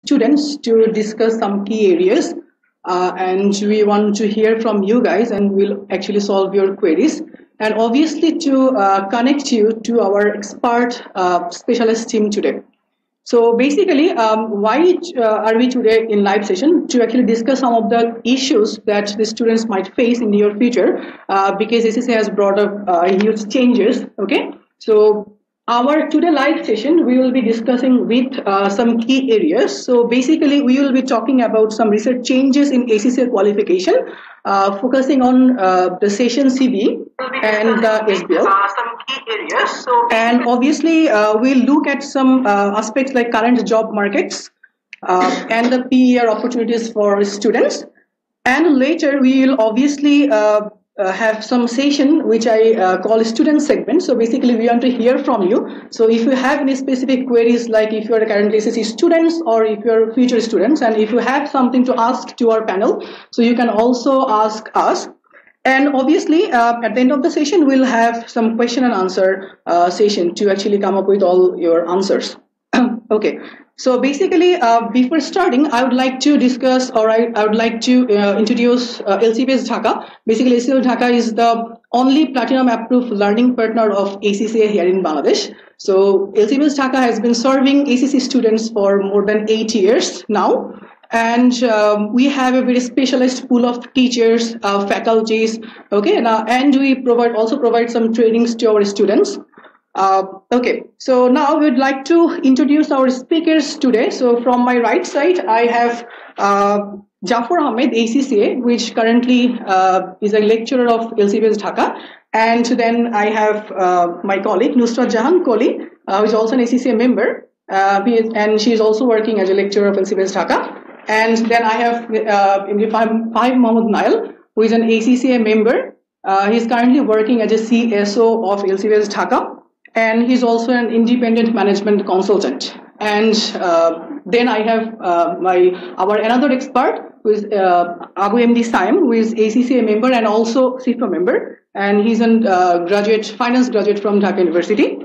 students to discuss some key areas. And we want to hear from you guys, and we'll actually solve your queries. And obviously to connect you to our expert specialist team today. So basically, why are we today in live session? To actually discuss some of the issues that the students might face in the near future, because ACCA has brought up huge changes. Okay, so our today live session, we will be discussing with some key areas. So basically, we will be talking about some recent changes in ACCA qualification, focusing on the session CV and the SBL. Some key areas. And obviously, we'll look at some aspects like current job markets and the PER opportunities for students. And later, we will obviously have some session which I call student segment. So basically we want to hear from you. So if you have any specific queries, like if you are currently ACCA students or if you are future students, and if you have something to ask to our panel, so you can also ask us. And obviously at the end of the session, we'll have some question and answer session to actually come up with all your answers. Okay. So basically, before starting, I would like to discuss, or I would like to introduce LCBS Dhaka. Basically, LCBS Dhaka is the only platinum approved learning partner of ACCA here in Bangladesh. So LCBS Dhaka has been serving ACCA students for more than 8 years now. And we have a very specialized pool of teachers, faculties, okay, and we also provide some trainings to our students. Okay, so now we'd like to introduce our speakers today. So from my right side, I have Jafar Ahmed, ACCA, which currently is a lecturer of LCBS Dhaka. And then I have my colleague, Nusrat Jahan Koli, who is also an ACCA member. And she is also working as a lecturer of LCBS Dhaka. And then I have Fahim Mahmood Nail, who is an ACCA member. He's currently working as a CSO of LCBS Dhaka. And he's also an independent management consultant. And then I have our another expert, who is Abu MD Saim, who is ACCA member and also CIFA member. And he's a finance graduate from Dhaka University.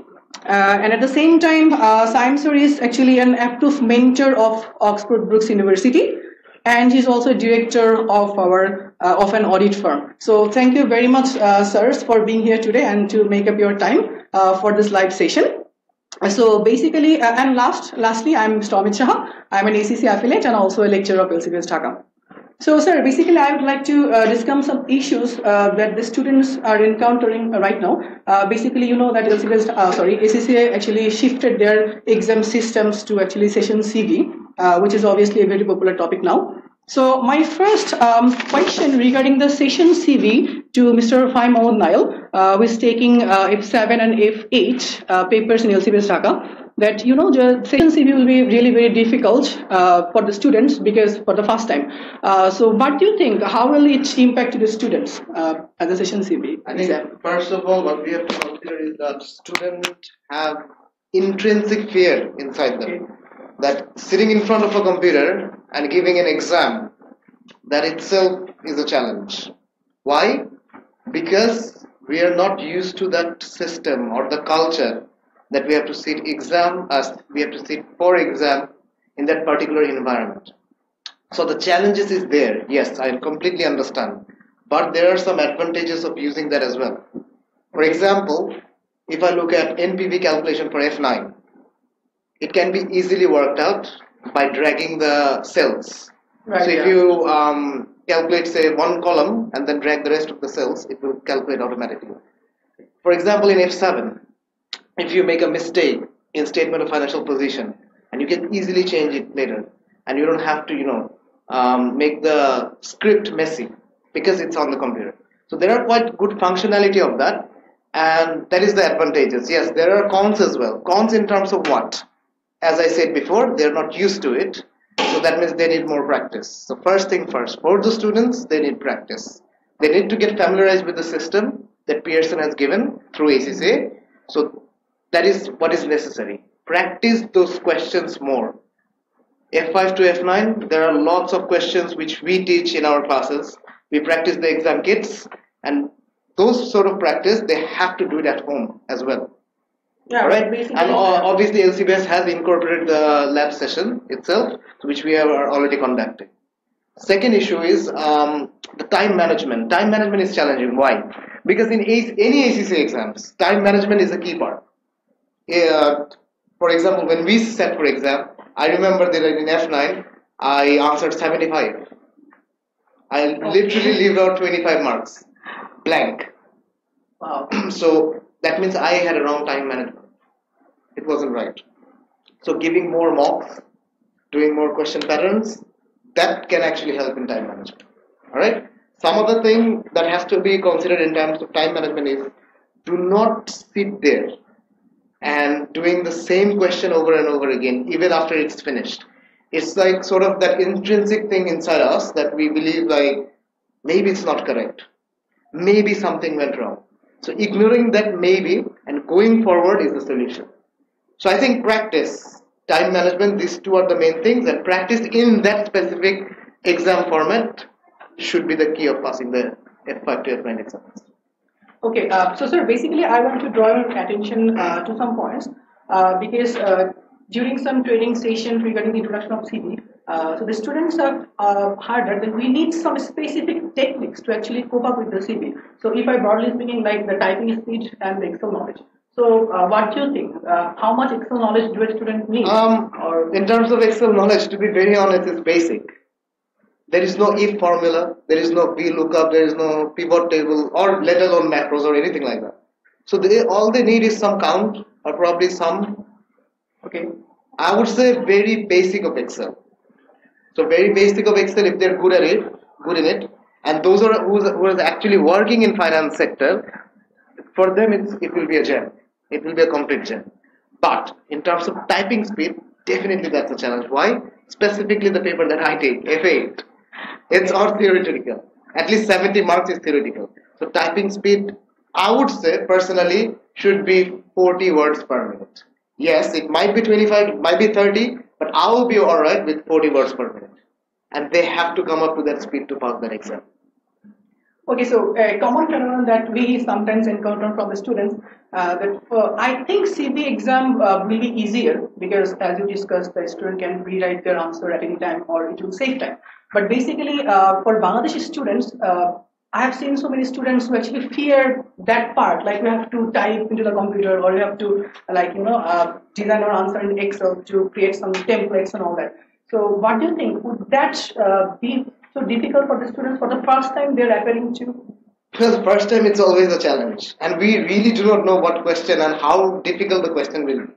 And at the same time, Saim sir is actually an approved mentor of Oxford Brookes University. And he's also director of an audit firm. So thank you very much, sirs, for being here today and to make up your time for this live session. So basically, and lastly, I'm Mr. Amit Shah. I'm an ACCA affiliate and also a lecturer of LCBS Dhaka. So, sir, basically, I would like to discuss some issues that the students are encountering right now. Basically, you know that ACCA actually shifted their exam systems to actually session CV, which is obviously a very popular topic now. So, my first question regarding the session CV to Mr. Fahim Mahmood Nail, who is taking F7 and F8 papers in LCBS Dhaka. That the session CV will be really very difficult for the students because for the first time. So what do you think? How will it impact the students as a session CV? I think first of all, what we have to consider is that students have intrinsic fear inside them. That sitting in front of a computer and giving an exam, that itself is a challenge. Why? Because we are not used to that system or the culture that we have to sit for exam in that particular environment. So the challenges is there. Yes, I completely understand. But there are some advantages of using that as well. For example, if I look at NPV calculation for F9, it can be easily worked out by dragging the cells. Right, so if you calculate, say, one column and then drag the rest of the cells, it will calculate automatically. For example, in F7, if you make a mistake in statement of financial position, and you can easily change it later, and you don't have to, make the script messy because it's on the computer. So there are quite good functionality of that, and that is the advantages. Yes, there are cons as well. Cons in terms of what? As I said before, they're not used to it, so that means they need more practice. So first thing first, for the students, they need practice. They need to get familiarized with the system that Pearson has given through ACCA. So that is what is necessary. Practice those questions more. F5 to F9, there are lots of questions which we teach in our classes. We practice the exam kits, and those sort of practice, they have to do it at home as well. Yeah, All right, basically. and obviously LCBS has incorporated the lab session itself, which we are already conducting. Second issue is the time management. Time management is challenging. Why? Because in any ACCA exams, time management is a key part. Uh, for example, when we sat for exam, I remember that in F9, I answered 75. I literally leave out 25 marks blank. Wow. So that means I had a wrong time management. It wasn't right. So giving more mocks, doing more question patterns, that can actually help in time management. All right. Some other thing that has to be considered in terms of time management is do not sit there and doing the same question over and over again, even after it's finished. It's like sort of that intrinsic thing inside us that we believe like maybe it's not correct, maybe something went wrong. So ignoring that maybe and going forward is the solution. So I think practice, time management, these two are the main things, and practice in that specific exam format should be the key of passing the F5 to F9 exams. Okay, so sir, basically I want to draw your attention to some points because during some training session regarding the introduction of CV, so the students have heard that we need some specific techniques to actually cope up with the CV. So if I broadly speaking like the typing speed and the Excel knowledge. So what do you think? How much Excel knowledge do a student need? In terms of Excel knowledge, to be very honest, it's basic. There is no if formula, there is no VLOOKUP, there is no pivot table, or let alone macros or anything like that. So all they need is some count or probably some. Okay. I would say very basic of Excel. So very basic of Excel if they're good at it, good in it, and those are who are actually working in finance sector, for them it will be a gem. It will be a complete gem. But in terms of typing speed, definitely that's a challenge. Why? Specifically the paper that I take, F8. It's all theoretical. At least 70 marks is theoretical. So typing speed, I would say personally, should be 40 words per minute. Yes, it might be 25, it might be 30, but I will be alright with 40 words per minute. And they have to come up to that speed to pass that exam. Okay, so a common phenomenon that we sometimes encounter from the students that I think CV exam will be easier because as you discussed, the student can rewrite their answer at any time or it will save time. But basically, for Bangladeshi students, I have seen so many students who actually fear that part, like we have to type into the computer or we have to like design our answer in Excel to create some templates and all that. So what do you think? Would that be so difficult for the students for the first time they're appearing to? Well, first time it's always a challenge, and we really do not know what question and how difficult the question will be.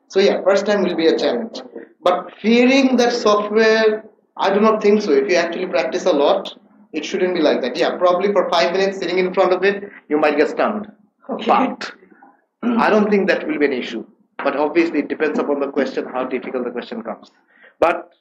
So yeah, first time will be a challenge. But fearing that software, I do not think so. If you actually practice a lot, it shouldn't be like that. Yeah, probably for 5 minutes sitting in front of it, you might get stunned. Okay. But I don't think that will be an issue. But obviously, it depends upon the question, how difficult the question comes. But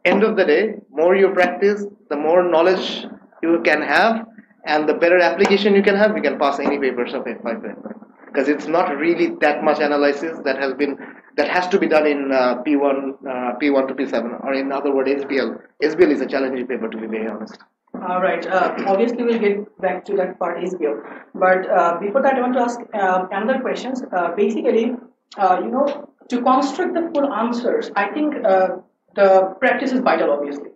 end of the day, more you practice, the more knowledge you can have, and the better application you can have, you can pass any papers of F5 because it's not really that much analysis that has to be done in P1 to P7, or in other words SBL. SBL is a challenging paper, to be very honest. All right. Obviously, we'll get back to that part SBL. But before that, I want to ask another questions. Basically, to construct the full answers, I think the practice is vital, obviously.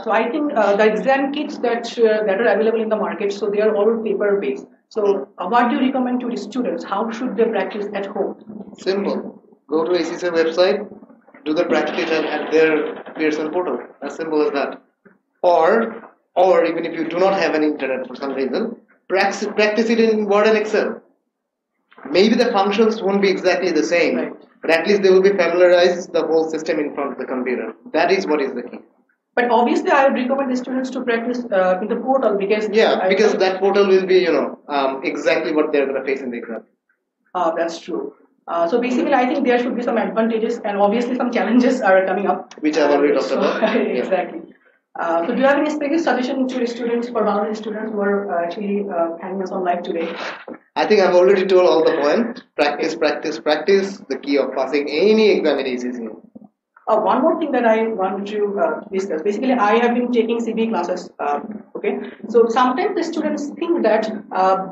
So I think the exam kits that are available in the market, so they are all paper based. So what do you recommend to the students? How should they practice at home? Simple. Go to ACCA website, do the practice at their Pearson portal. As simple as that. Or even if you do not have an internet for some reason, practice it in Word and Excel. Maybe the functions won't be exactly the same, right, but at least they will be familiarized the whole system in front of the computer. That is what is the key. But obviously, I would recommend the students to practice in the portal because because that portal will be exactly what they're going to face in the exam. That's true. So basically, I think there should be some advantages and obviously some challenges are coming up. Which I've already talked about. Exactly. So do you have any specific suggestion to the students, for Bangladeshi students who are actually hanging us on live today? I think I've already told all the points. Practice, practice, practice. The key of passing any exam in ACCA. One more thing that I want to discuss. Basically, I have been taking CB classes. Okay, so sometimes the students think that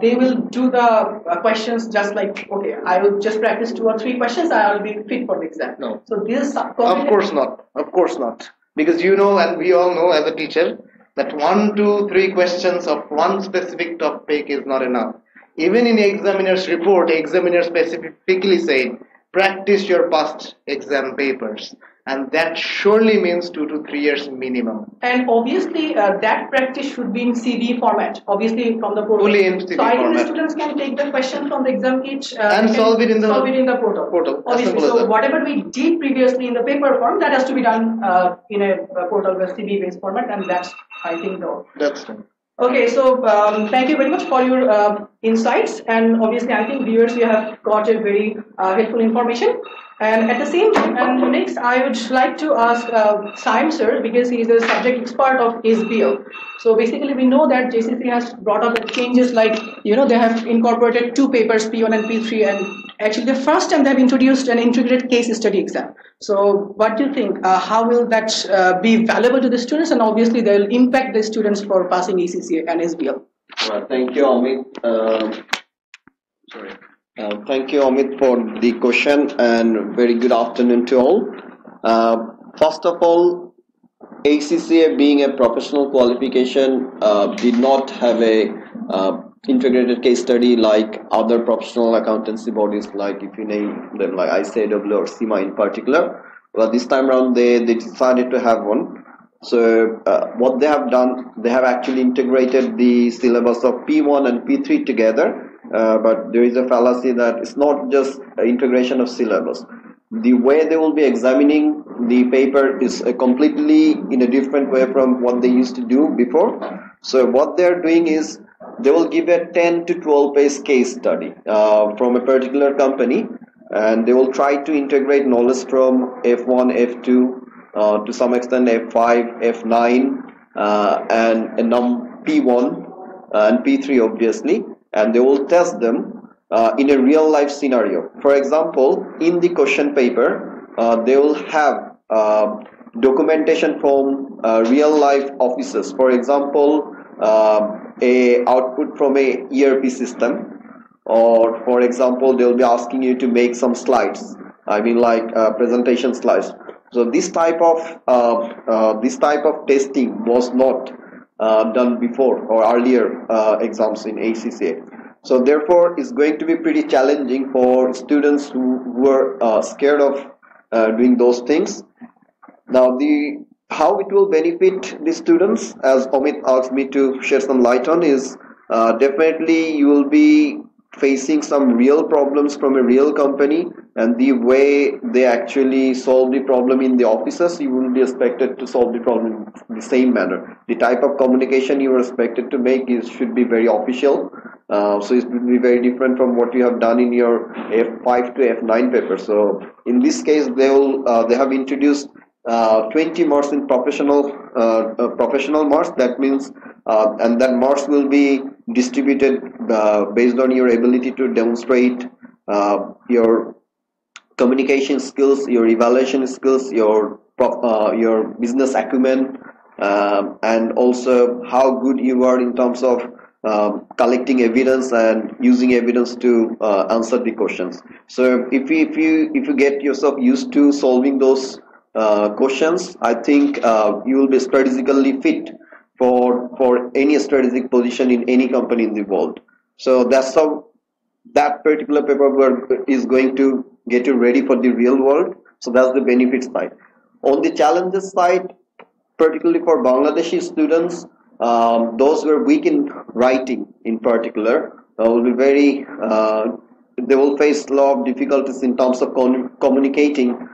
they will do the questions just like, okay, I will just practice 2 or 3 questions. I will be fit for the exam. No. So this Of course not. Of course not. Because you know, and we all know as a teacher, that 1, 2, 3 questions of one specific topic is not enough. Even in examiner's report, examiner specifically said, practice your past exam papers. And that surely means 2 to 3 years minimum. And obviously, that practice should be in CD format, obviously from the portal. Fully in CD so I think format. the students can take the question from the exam kit And solve it in the portal. Obviously, so whatever we did previously in the paper form, that has to be done in a portal with CD-based format, and that's, I think, that's true. Okay, so thank you very much for your insights, and obviously I think viewers, you have got a very helpful information. And at the same time, and next I would like to ask Saim sir, because he is the subject expert of SBL. So basically we know that JCC has brought up the changes like, they have incorporated 2 papers, P1 and P3, and actually the first time they have introduced an integrated case study exam. So what do you think? How will that be valuable to the students, and obviously they will impact the students for passing ACCA and SBL? Thank you, Amit. Thank you, Amit, for the question, and very good afternoon to all. First of all, ACCA being a professional qualification did not have a integrated case study like other professional accountancy bodies, like if you name them like ICAW or CIMA in particular. Well, this time around they decided to have one. So what they have done, they have actually integrated the syllabus of P1 and P3 together. But there is a fallacy that it's not just integration of syllabus. The way they will be examining the paper is completely in a different way from what they used to do before. So what they're doing is they will give a 10 to 12 page case study from a particular company, and they will try to integrate knowledge from F1, F2, to some extent F5, F9, and P1 and P3 obviously. And they will test them in a real life scenario. For example, in the question paper, they will have documentation from real life offices. For example, a output from a ERP system, or for example, they will be asking you to make some slides. I mean, like presentation slides. So this type of testing was not done before or earlier exams in ACCA. So therefore, it's going to be pretty challenging for students who are scared of doing those things. Now, how it will benefit the students, as Amit asked me to shed some light on, is definitely you will be facing some real problems from a real company, and the way they actually solve the problem in the offices, you will be expected to solve the problem in the same manner. The type of communication you are expected to make should be very official, so it will be very different from what you have done in your F5 to F9 paper. So in this case, they have introduced 20 marks in professional marks. That means and that marks will be distributed based on your ability to demonstrate your communication skills, your evaluation skills, your business acumen, and also how good you are in terms of collecting evidence and using evidence to answer the questions. So if you get yourself used to solving those questions, I think you will be strategically fit for any strategic position in any company in the world. So that's how that particular paperwork is going to get you ready for the real world. So that's the benefit side. On the challenges side, particularly for Bangladeshi students, those who are weak in writing in particular will be they will face a lot of difficulties in terms of communicating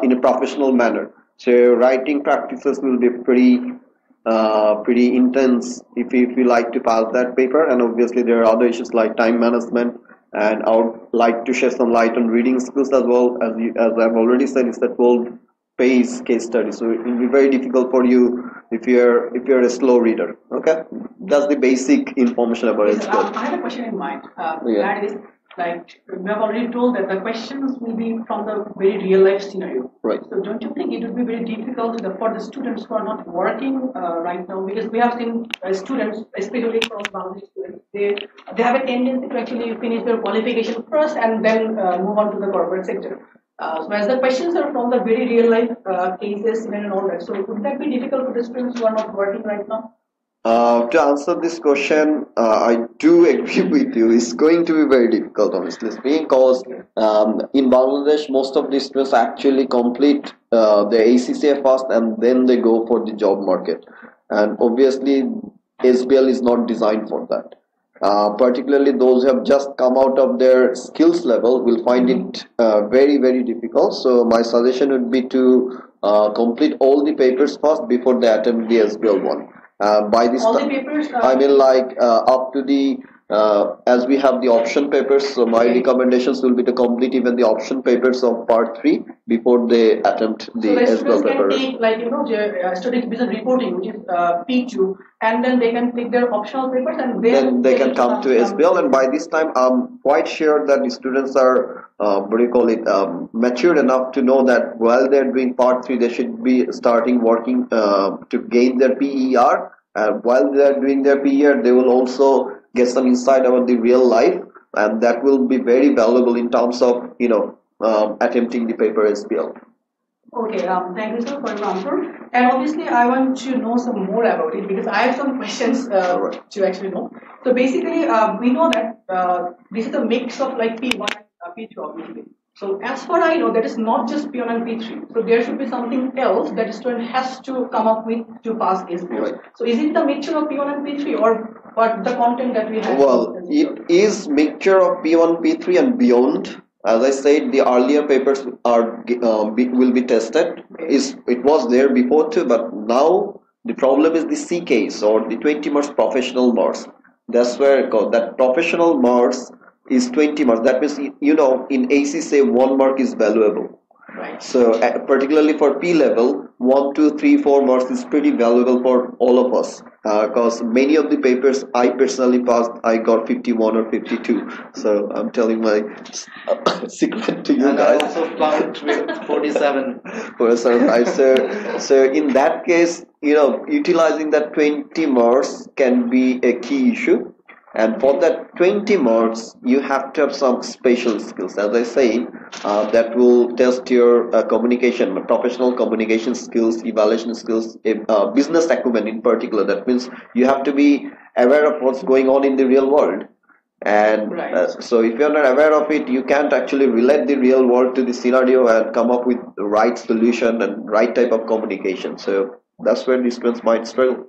in a professional manner. So writing practices will be pretty intense if you like to pass that paper. And obviously there are other issues like time management, and I would like to shed some light on reading skills as well. As I've already said, it's that 12 page case study, so it will be very difficult for you if you're a slow reader. Okay, that's the basic information about it. I have a question in mind. That is, like we have already told that the questions will be from the very real life scenario. Right. So don't you think it would be very difficult for the students who are not working right now? Because we have seen students, especially from Bangladesh students, they have a tendency to actually finish their qualification first and then move on to the corporate sector. So as the questions are from the very real life cases and all that, so would that be difficult for the students who are not working right now? To answer this question, I do agree with you. It's going to be very difficult, honestly speaking, because in Bangladesh, most of the students actually complete the ACCA first and then they go for the job market. And obviously, SBL is not designed for that. Particularly those who have just come out of their skills level will find it very, very difficult. So my suggestion would be to complete all the papers first before they attempt the SBL one. By this All the papers, I mean, like up to the as we have the option papers, so my recommendations will be to complete even the option papers of part 3 before they attempt the so the SBL students paper. can take, like, study business reporting, which is P2, and then they can take their optional papers and Then they can come to SBL, and by this time I'm quite sure that the students are what do you call it, matured enough to know that while they're doing part 3 they should be starting working to gain their PER, and while they're doing their PER they will also get some insight about the real life, and that will be very valuable in terms of attempting the paper SBL. Okay, thank you, sir, for your answer. And obviously, I want to know some more about it because I have some questions Right. to actually know. So basically, we know that this is a mix of like P1 and P2, obviously. So as far I know, that is not just P1 and P3. So there should be something else that a student has to come up with to pass SBL. Right. So is it the mixture of P1 and P3 or what the content that we have? Well, it is mixture of P1, P3 and beyond. As I said, the earlier papers will be tested. It was there before too, but now the problem is the C case or the 20 marks professional marks. That's where it goes. That professional marks is 20 marks. That means in ACCA 1 mark is valuable. Right. So particularly for P level, 1, 2, 3, 4 marks is pretty valuable for all of us, because many of the papers I personally passed, I got 51 or 52. So I'm telling my secret to you And guys. I also flunked with 47. So in that case, utilizing that 20 marks can be a key issue. And for that 20 marks, you have to have some special skills. As I said, that will test your professional communication skills, evaluation skills, business acumen in particular. That means you have to be aware of what's going on in the real world. And so if you're not aware of it, you can't actually relate the real world to the scenario and come up with the right solution and right type of communication. So that's where the students might struggle.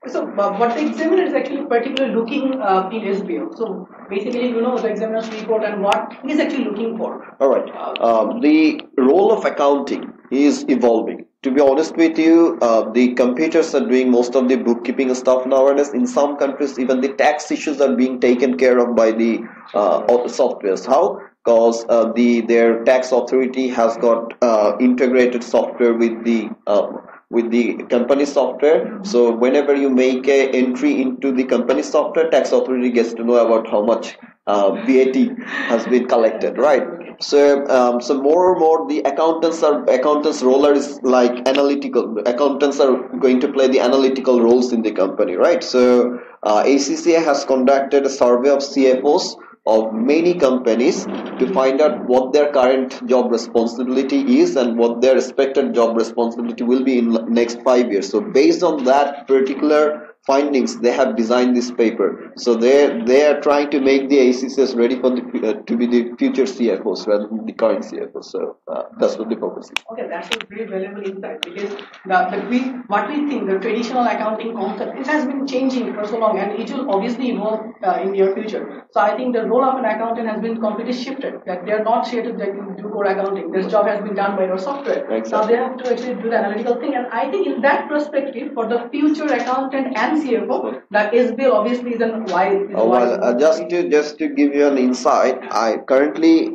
So, what the examiner is actually particularly looking in SBL. So, basically, the examiner's report and what he's actually looking for. All right. The role of accounting is evolving. To be honest with you, the computers are doing most of the bookkeeping stuff nowadays. In some countries, even the tax issues are being taken care of by the softwares. How? Because their tax authority has got integrated software with the company software. So whenever you make a entry into the company software, tax authority gets to know about how much VAT has been collected, right? So so more and more the accountants role is like analytical. Accountants are going to play the analytical roles in the company, right? So ACCA has conducted a survey of CFOs of many companies to find out what their current job responsibility is and what their expected job responsibility will be in next 5 years. So based on that particular findings, they have designed this paper. So they are trying to make the ACCS ready for to be the future CFOs rather than the current CFOs. So that's what the purpose is. Okay, that's a very valuable insight because what we think the traditional accounting concept, it has been changing for so long and it will obviously evolve in near future. So I think the role of an accountant has been completely shifted. That they are not here to do core accounting. This job has been done by your software. Exactly. Now they have to actually do the analytical thing. And I think in that perspective, for the future accountant and CFO, that SBL obviously is an wise. Just to give you an insight, I currently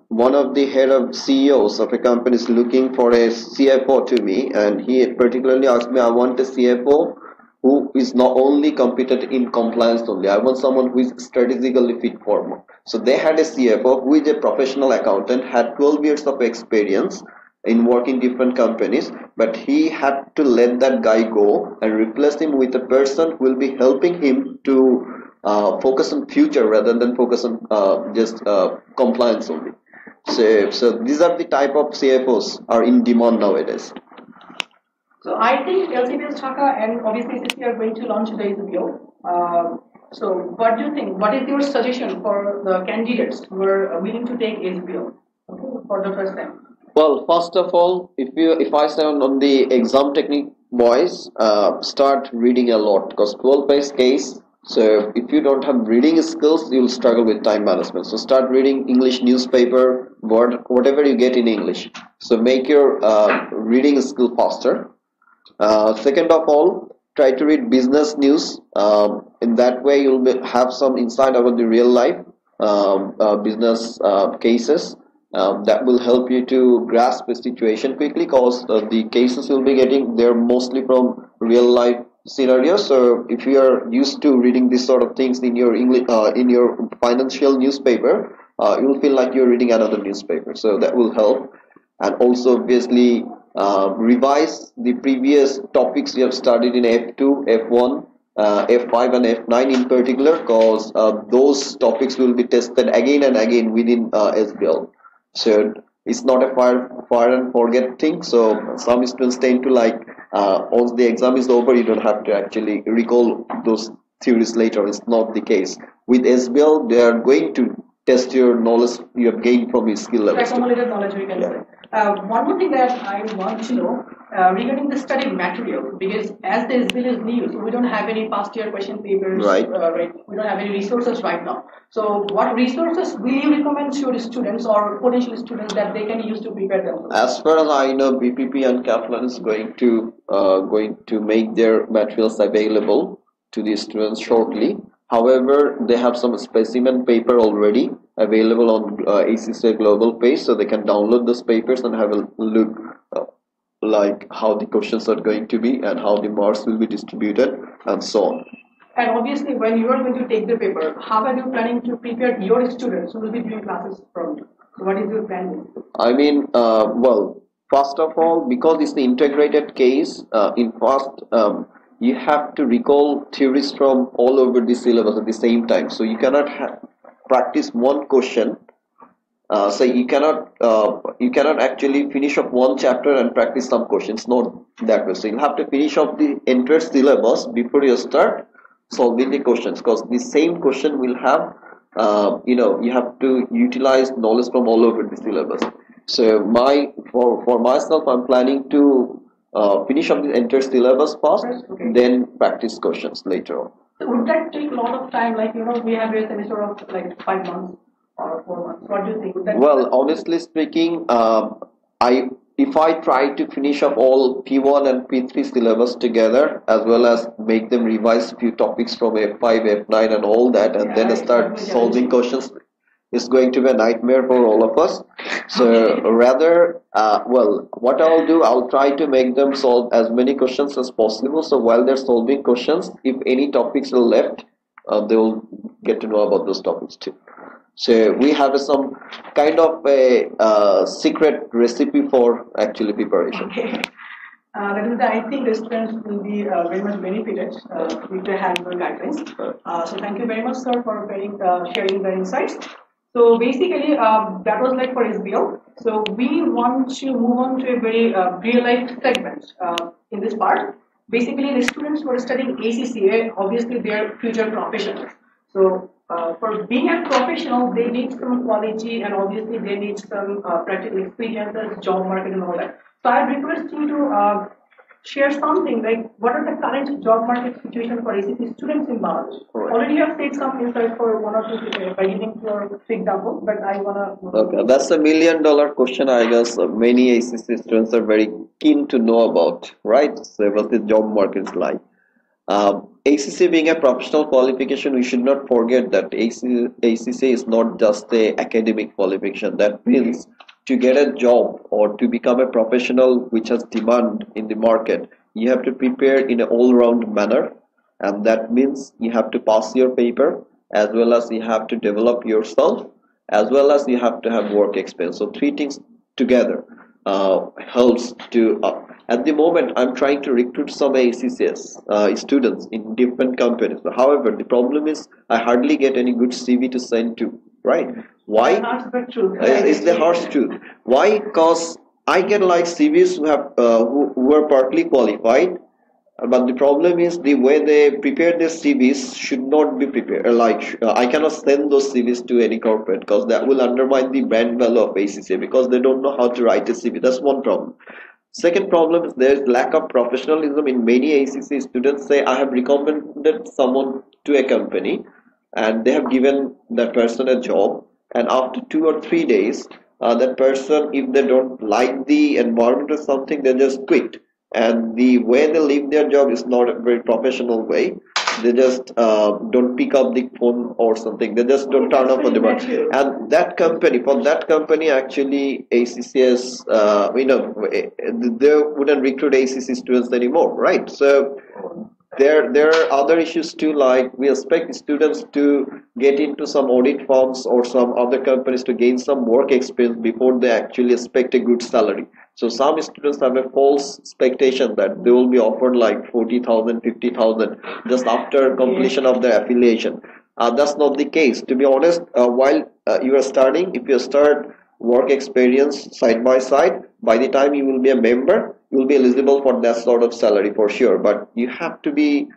one of the head of CEOs of a company is looking for a CFO to me, and he particularly asked me, I want a CFO who is not only competent in compliance only. I want someone who is strategically fit for more. So they had a CFO who is a professional accountant, had 12 years of experience in working different companies, but he had to let that guy go and replace him with a person who will be helping him to focus on future rather than focus on just compliance only. So these are the type of CFOs are in demand nowadays. So I think LCBS Dhaka and obviously ACCA are going to launch the ACBO. So what do you think? What is your suggestion for the candidates who are willing to take ACBO for the first time? Well, first of all, if I say on the exam technique, boys, start reading a lot because 12 page case. So if you don't have reading skills, you'll struggle with time management. So start reading English newspaper, whatever you get in English. So make your reading skill faster. Second of all, try to read business news. In that way, you'll have some insight about the real life business cases. That will help you to grasp the situation quickly because the cases you'll be getting, they're mostly from real life scenarios. So if you are used to reading these sort of things in your English, in your financial newspaper, you'll feel like you're reading another newspaper. So that will help. And also obviously revise the previous topics you have studied in F2, F1, F5 and F9 in particular, because those topics will be tested again and again within SBL. So it's not a fire and forget thing. So some students tend to like once the exam is over, you don't have to actually recall those theories later. It's not the case. With SBL, they are going to test your knowledge you have gained from your skill level. Accumulated knowledge, we can say. One more thing that I want to know regarding the study material, because as the SBL is new, so we don't have any past year question papers, right? We don't have any resources right now. So what resources will you recommend to your students or potential students that they can use to prepare themselves? As far as I know, BPP and Kaplan is going to make their materials available to the students shortly. However, they have some specimen paper already available on ACCA Global page, so they can download those papers and have a look like how the questions are going to be and how the marks will be distributed and so on. And obviously, when you are going to take the paper, how are you planning to prepare your students who will be doing classes from you? So what is your plan? I mean, well, first of all, because it's the integrated case, in first, you have to recall theories from all over the syllabus at the same time. So you cannot practice one question. So you cannot actually finish up one chapter and practice some questions. Not that way. So you have to finish up the entire syllabus before you start solving the questions. Because the same question will have, you have to utilize knowledge from all over the syllabus. So for myself, I'm planning to finish up the entire syllabus first, then practice questions later on. So would that take a lot of time? Like, we have a semester of like 5 months or 4 months. What do you think? Well, honestly speaking, if I try to finish up all P1 and P3 syllabus together, as well as make them revise few topics from F5, F9 and all that, and then start solving questions, it's going to be a nightmare for all of us. So rather, what I'll do, I'll try to make them solve as many questions as possible. So while they're solving questions, if any topics are left, they will get to know about those topics too. So we have some kind of a secret recipe for actually preparation. Okay. I think the students will be very much benefited if they have your guidelines. So thank you very much, sir, for sharing the insights. So basically, that was like for SBL. So we want to move on to a very real life segment in this part. Basically, the students who are studying ACCA, obviously they are future professionals. So for being a professional, they need some quality and obviously they need some practical experiences, job market and all that. So I request you to share something like what are the current job market situation for ACCA students in Bangladesh? Right. Already you have said some insight for one or two by giving your example, but I wanna. Okay, that's $1 million question. I guess many ACCA students are very keen to know about, right? So what the job market is like. ACCA being a professional qualification, we should not forget that ACCA is not just a academic qualification. That means to get a job or to become a professional which has demand in the market, you have to prepare in an all-round manner, and that means you have to pass your paper, as well as you have to develop yourself, as well as you have to have work experience. So three things together helps to at the moment I'm trying to recruit some ACCS students in different companies. However, the problem is I hardly get any good CV to send to, right? Why? It's the harsh truth. Why? Because I get like CVs who have who are partly qualified, but the problem is the way they prepare their CVs should not be prepared. I cannot send those CVs to any corporate because that will undermine the brand value of ACCA because they don't know how to write a CV. That's one problem. Second problem is there's lack of professionalism in many ACCA students. Say I have recommended someone to a company and they have given that person a job, and after 2 or 3 days that person, if they don't like the environment or something, they just quit, and the way they leave their job is not a very professional way. They just don't pick up the phone or something. They just don't turn up on the work. And that company, for that company, actually, ACCS, they wouldn't recruit ACC students anymore, right? So there are other issues too, like we expect students to get into some audit firms or some other companies to gain some work experience before they actually expect a good salary. So some students have a false expectation that they will be offered like 40,000, 50,000 just after completion of their affiliation. That's not the case. To be honest, while you are starting, if you start work experience side by side, by the time you will be a member, you will be eligible for that sort of salary for sure. But you have to be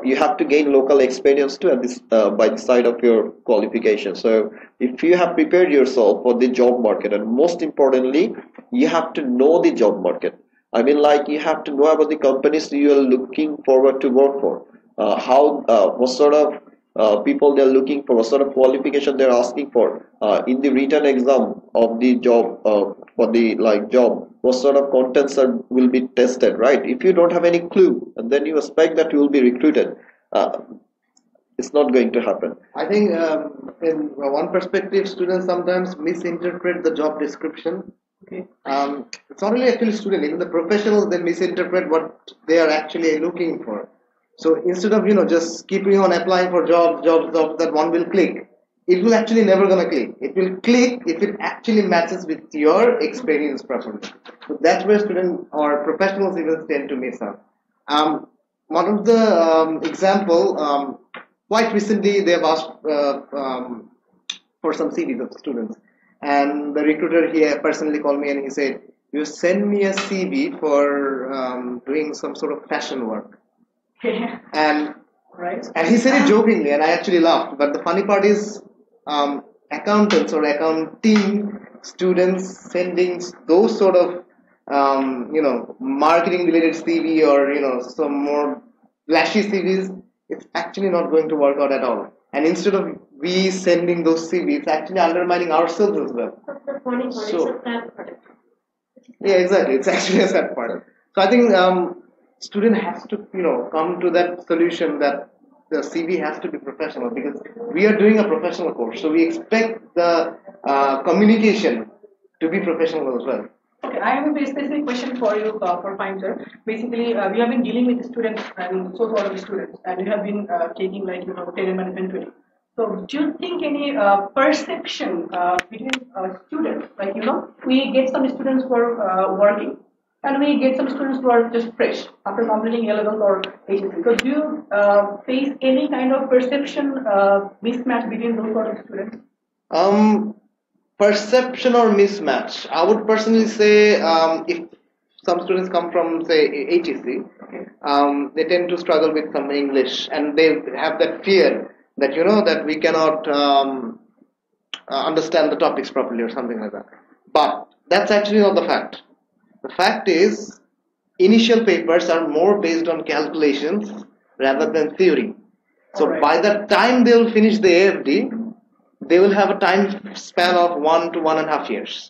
you have to gain local experience too at this by the side of your qualification. So if you have prepared yourself for the job market, and most importantly, you have to know the job market. I mean, like you have to know about the companies you are looking forward to work for, what sort of people they're looking for, what sort of qualification they're asking for in the written exam of the job, for the job, what sort of contents will be tested, right? If you don't have any clue and then you expect that you will be recruited, it's not going to happen. I think in one perspective, students sometimes misinterpret the job description. Okay. It's not only actually students, even the professionals, they misinterpret what they are actually looking for. So instead of just keeping on applying for jobs that one will click, it will actually never gonna click. It will click if it actually matches with your experience properly. So that's where students or professionals even tend to miss out. One of the example, quite recently they have asked for some CVs of students, and the recruiter here personally called me and he said, "You send me a CV for doing some sort of fashion work." And he said it jokingly, and I actually laughed. But the funny part is, accountants or accounting students sending those sort of marketing related CV or some more flashy CVs, it's actually not going to work out at all. And instead of we sending those CVs, it's actually undermining ourselves as well. But the funny part is a sad part. Yeah, exactly. It's actually a sad part. So I think student has to come to that solution that the CV has to be professional, because we are doing a professional course, so we expect the communication to be professional as well. Okay, I have a very specific question for you, for Fine Sir. Basically, we have been dealing with students and sociology students, and we have been taking career management training. So, do you think any perception between students, we get some students who are working, and we get some students who are just fresh after completing A-levels or HSC. So, do you face any kind of perception mismatch between those sort of students? Perception or mismatch, I would personally say, if some students come from, say, HEC, they tend to struggle with some English, and they have that fear that that we cannot understand the topics properly or something like that. But that's actually not the fact. The fact is, initial papers are more based on calculations rather than theory. So by the time they will finish the AFD, they will have a time span of 1 to 1.5 years.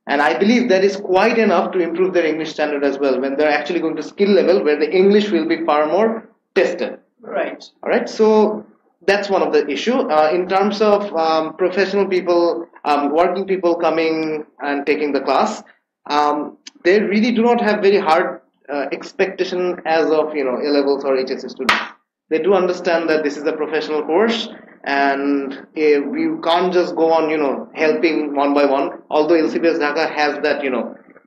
And I believe that is quite enough to improve their English standard as well, when they're actually going to skill level where the English will be far more tested. Right. All right. So that's one of the issue. In terms of professional people, working people coming and taking the class, they really do not have very hard expectation as of A levels or HSC students. They do understand that this is a professional course, and we can't just go on helping one by one. Although LCBS Dhaka has that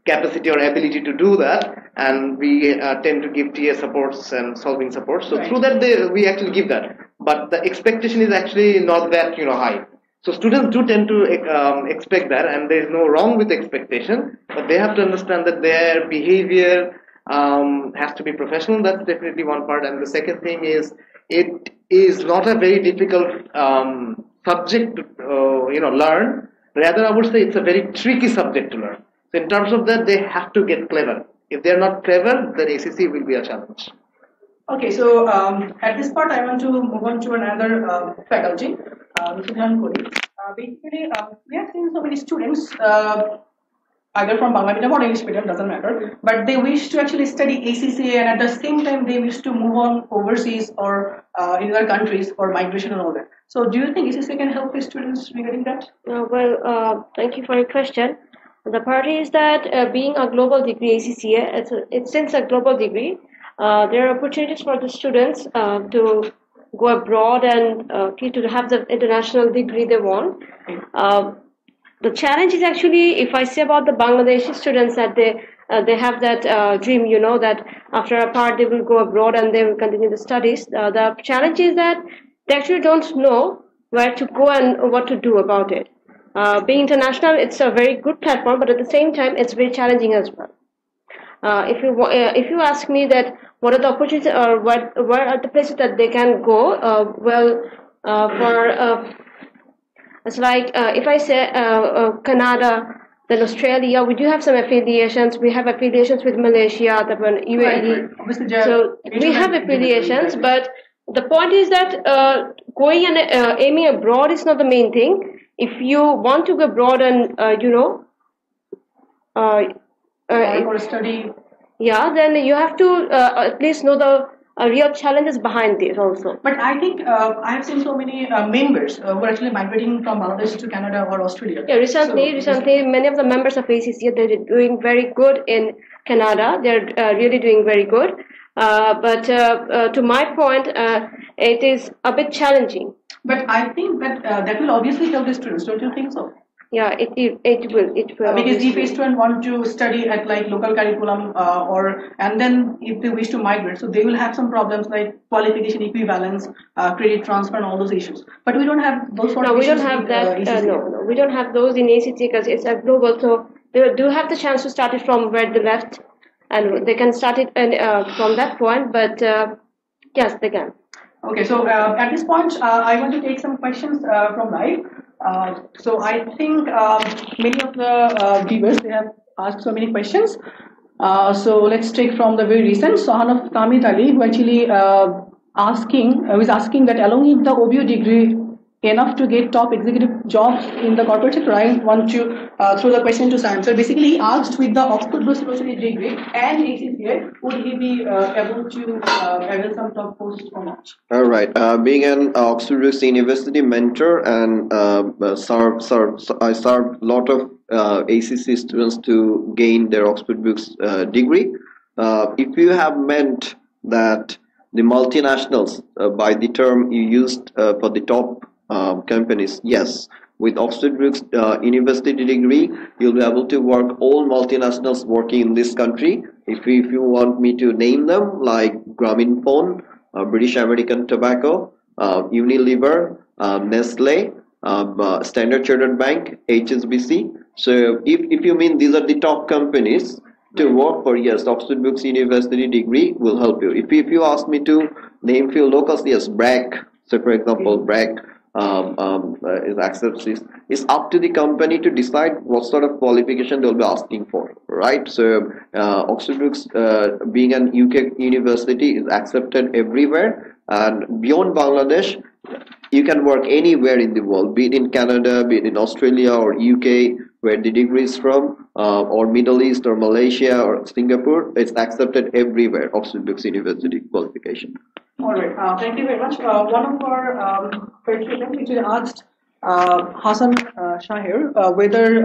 capacity or ability to do that, and we tend to give TA supports and solving supports. So through that we actually give that, but the expectation is actually not that high. So students do tend to expect that, and there is no wrong with expectation, but they have to understand that their behavior has to be professional. That's definitely one part. And the second thing is, it is not a very difficult subject to learn. Rather, I would say it's a very tricky subject to learn. So in terms of that, they have to get clever. If they are not clever, then ACC will be a challenge. Okay, so at this part, I want to move on to another faculty, Mr. Dhanmondi. Basically, we have seen so many students, either from Bangla medium or English medium, doesn't matter, but they wish to actually study ACCA, and at the same time, they wish to move on overseas or in other countries for migration and all that. So, do you think ACCA can help the students regarding that? Thank you for your question. The part is that being a global degree ACCA, it's since a global degree, there are opportunities for the students to go abroad and to have the international degree they want. The challenge is actually, if I say about the Bangladeshi students, that they have that dream, that after a part they will go abroad and they will continue the studies. The challenge is that they actually don't know where to go and what to do about it. Being international, it's a very good platform, but at the same time, it's very challenging as well. If you ask me that what are the opportunities or where are the places that they can go, it's like if I say Canada, then Australia, we do have some affiliations. We have affiliations with Malaysia, the UAE. Right. So we have affiliations, but the point is that going and aiming abroad is not the main thing. If you want to go abroad and for study, then you have to at least know the real challenges behind this also. But I think I have seen so many members who are actually migrating from Bangladesh to Canada or Australia. Yeah, recently, many of the members of ACCA, they're doing very good in Canada. They're really doing very good. But to my point, it is a bit challenging. But I think that that will obviously help the students. Don't you think so? Yeah, it will. Because if a student want to study at like local curriculum and then if they wish to migrate, so they will have some problems like qualification equivalence, credit transfer, and all those issues. But we don't have those sort of issues. We don't have that. No, we don't have those in ACT because it's a global. So they do have the chance to start it from where they left, and they can start it from that point. But yes, they can. Okay, so at this point, I want to take some questions from live. So I think many of the viewers, they have asked so many questions. So let's take from the very recent Sohan of Tamit Ali, who actually was asking that along with the OBU degree enough to get top executive jobs in the corporate sector. I want to throw the question to Sam. So basically, he asked with the Oxford University degree and ACCA, would he be able to avail some top posts or not? All right. Being an Oxford University mentor and I served a lot of ACC students to gain their Oxford Books degree. If you have meant that the multinationals, by the term you used for the top companies, yes. With Oxford Brookes University degree, you'll be able to work all multinationals working in this country. If you want me to name them, like Grameenphone, British American Tobacco, Unilever, Nestle, Standard Chartered Bank, HSBC. So if you mean these are the top companies to work for, yes, Oxford Brookes University degree will help you. If you ask me to name few locals, yes, BRAC. So for example, BRAC is accepts this. It's up to the company to decide what sort of qualification they'll be asking for, right? So Oxford Brookes, being an UK university, is accepted everywhere, and beyond Bangladesh, you can work anywhere in the world, be it in Canada, be it in Australia or UK, where the degree is from, or Middle East or Malaysia or Singapore. It's accepted everywhere, Oxford Brookes University qualification. All right. Thank you very much. One of our participants actually asked Hassan Shahir, whether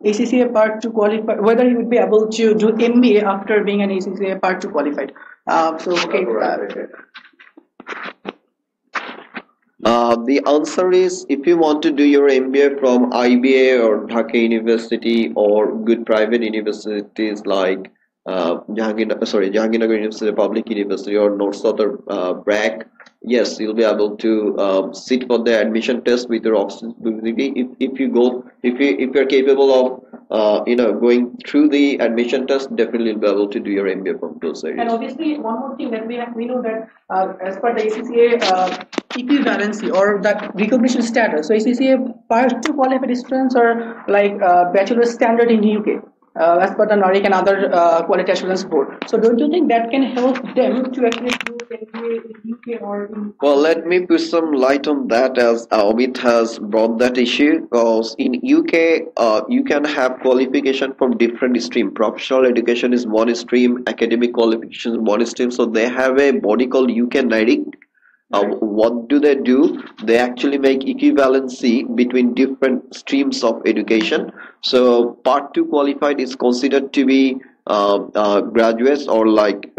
ACCA Part 2 qualified, whether he would be able to do MBA after being an ACCA Part 2 qualified. Okay. The answer is, if you want to do your MBA from IBA or Dhaka University or good private universities like Jahangirnagar University, Public University, or North Southern BRAC, yes, you'll be able to sit for the admission test with your options degree. If you're capable of going through the admission test, definitely you'll be able to do your MBA from those areas. And obviously, one more thing that we know that as per the ACCA equivalency or that recognition status, so ACCA Part 2 qualified students are like bachelor standard in UK. As per the NARIC and other quality assurance board. So don't you think that can help them to actually do MBA in UK or in... Well, let me put some light on that, as Amit has brought that issue. Because in UK, you can have qualification from different stream. Professional education is one stream, academic qualification is one stream. So they have a body called UK NARIC. What do? They actually make equivalency between different streams of education. So Part 2 qualified is considered to be graduates or like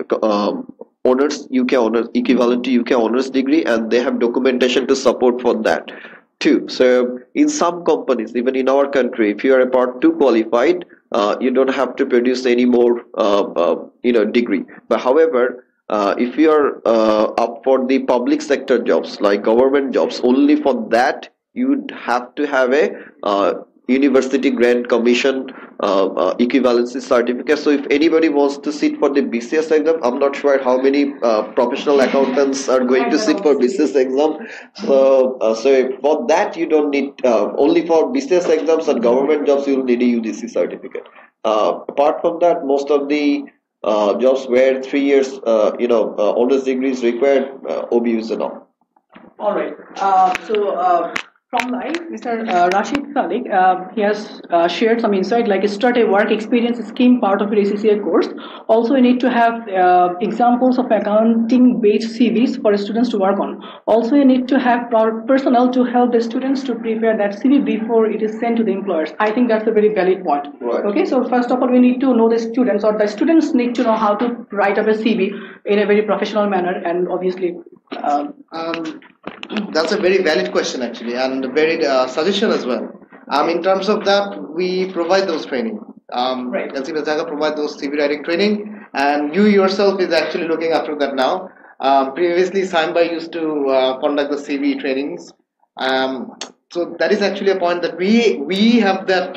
honors, UK honors, equivalent to UK honors degree, and they have documentation to support for that too. So in some companies, even in our country, if you are a Part 2 qualified, you don't have to produce any more degree. But however, if you are up for the public sector jobs like government jobs, only for that you'd have to have a university grant commission equivalency certificate. So if anybody wants to sit for the BCS exam, I'm not sure how many professional accountants are going to sit for BCS exam. So for that you don't need, only for BCS exams and government jobs you'll need a UGC certificate. Apart from that, most of the jobs where 3 years honors degree is required, OBU is enough. All right. From live, Mr. Rashid Khalik, he has shared some insight, like start a work experience scheme part of your ACCA course. Also, you need to have examples of accounting-based CVs for students to work on. Also, you need to have personnel to help the students to prepare that CV before it is sent to the employers. I think that's a very valid point. Right. Okay, so first of all, we need to know the students, or the students need to know how to write up a CV in a very professional manner, and obviously. That's a very valid question actually, and a very suggestion as well. In terms of that, we provide those training. Right. LCBS Dhaka provide those CV writing training, and you yourself is actually looking after that now. Previously, Samba used to conduct the CV trainings. So that is actually a point that we have that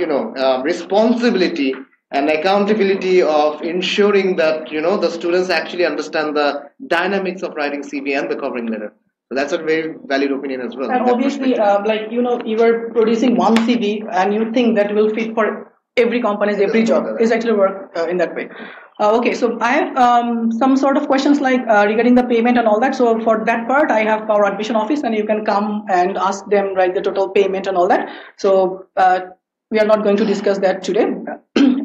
responsibility and accountability of ensuring that the students actually understand the dynamics of writing CV and the covering letter. So that's a very valid opinion as well. And obviously, you are producing one CV and you think that will fit for every company's every job. Is actually work in that way. Okay, so I have some sort of questions like regarding the payment and all that. So for that part, I have our admission office, and you can come and ask them the total payment and all that. So we are not going to discuss that today.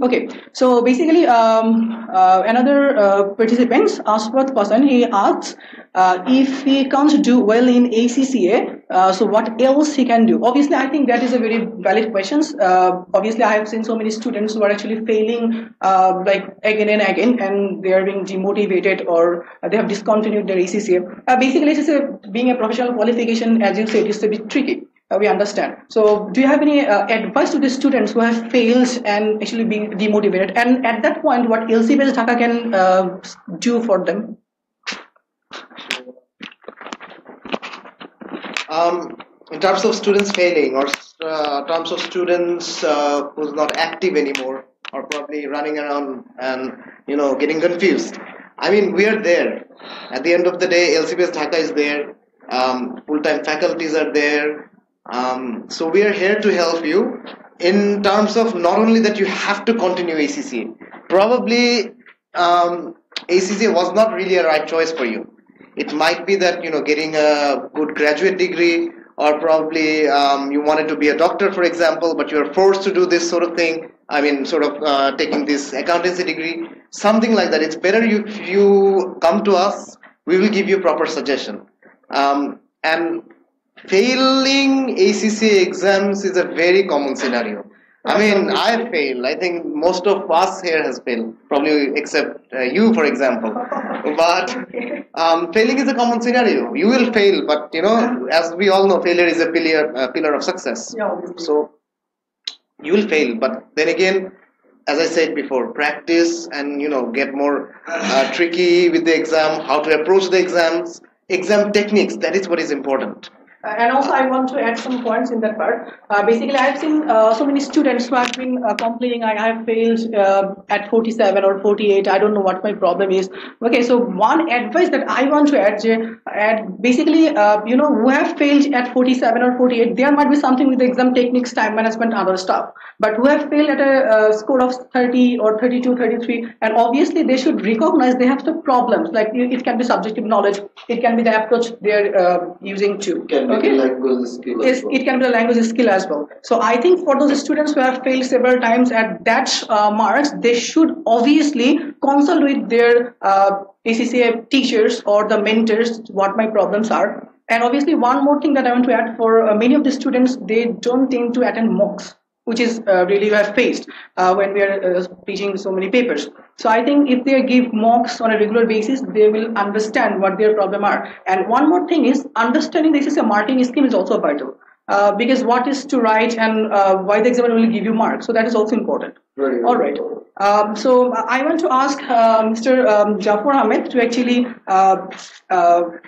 Okay, so basically another participant, Aswath Pasan, he asks if he can't do well in ACCA, so what else he can do? Obviously, I think that is a very valid question. Obviously, I have seen so many students who are actually failing again and again, and they are being demotivated, or they have discontinued their ACCA. Basically, ACCA being a professional qualification, as you said, is a bit tricky. We understand. So do you have any advice to the students who have failed and actually being demotivated? And at that point, what LCBS Dhaka can do for them? In terms of students failing, or terms of students who's not active anymore, or probably running around and getting confused. I mean, we are there. At the end of the day, LCBS Dhaka is there. Full-time faculties are there. So we are here to help you in terms of not only that you have to continue ACCA. Probably ACCA was not really a right choice for you. It might be that getting a good graduate degree, or probably you wanted to be a doctor, for example, but you are forced to do this sort of thing. I mean, taking this accountancy degree, something like that. It's better if you come to us. We will give you proper suggestion. And failing ACCA exams is a very common scenario. I mean, I failed. I think most of us here has failed, probably except you, for example. But failing is a common scenario. You will fail, but as we all know, failure is a pillar of success. Yeah, so you will fail, but then again, as I said before, practice and get more tricky with the exam, how to approach the exams, exam techniques. That is what is important. And also, I want to add some points in that part. Basically, I've seen so many students who have been complaining, I have failed at 47 or 48. I don't know what my problem is. Okay, so one advice that I want to add basically, who have failed at 47 or 48, there might be something with the exam techniques, time management, other stuff. But who have failed at a score of 30 or 32, 33, and obviously they should recognize they have some problems. Like it can be subjective knowledge, it can be the approach they're using too. Okay. Language skill as well. It can be the language skill as well. So I think for those students who have failed several times at that marks, they should obviously consult with their ACCA teachers or the mentors what my problems are. And obviously one more thing that I want to add, for many of the students, they don't tend to attend mocks, which is really we have faced when we are teaching so many papers. So I think if they give mocks on a regular basis, they will understand what their problem are. And one more thing is understanding this is a marking scheme is also vital. Because what is to write and why the examiner will give you marks. So that is also important. Very all right. So I want to ask Mr. Jafar Ahmed to actually,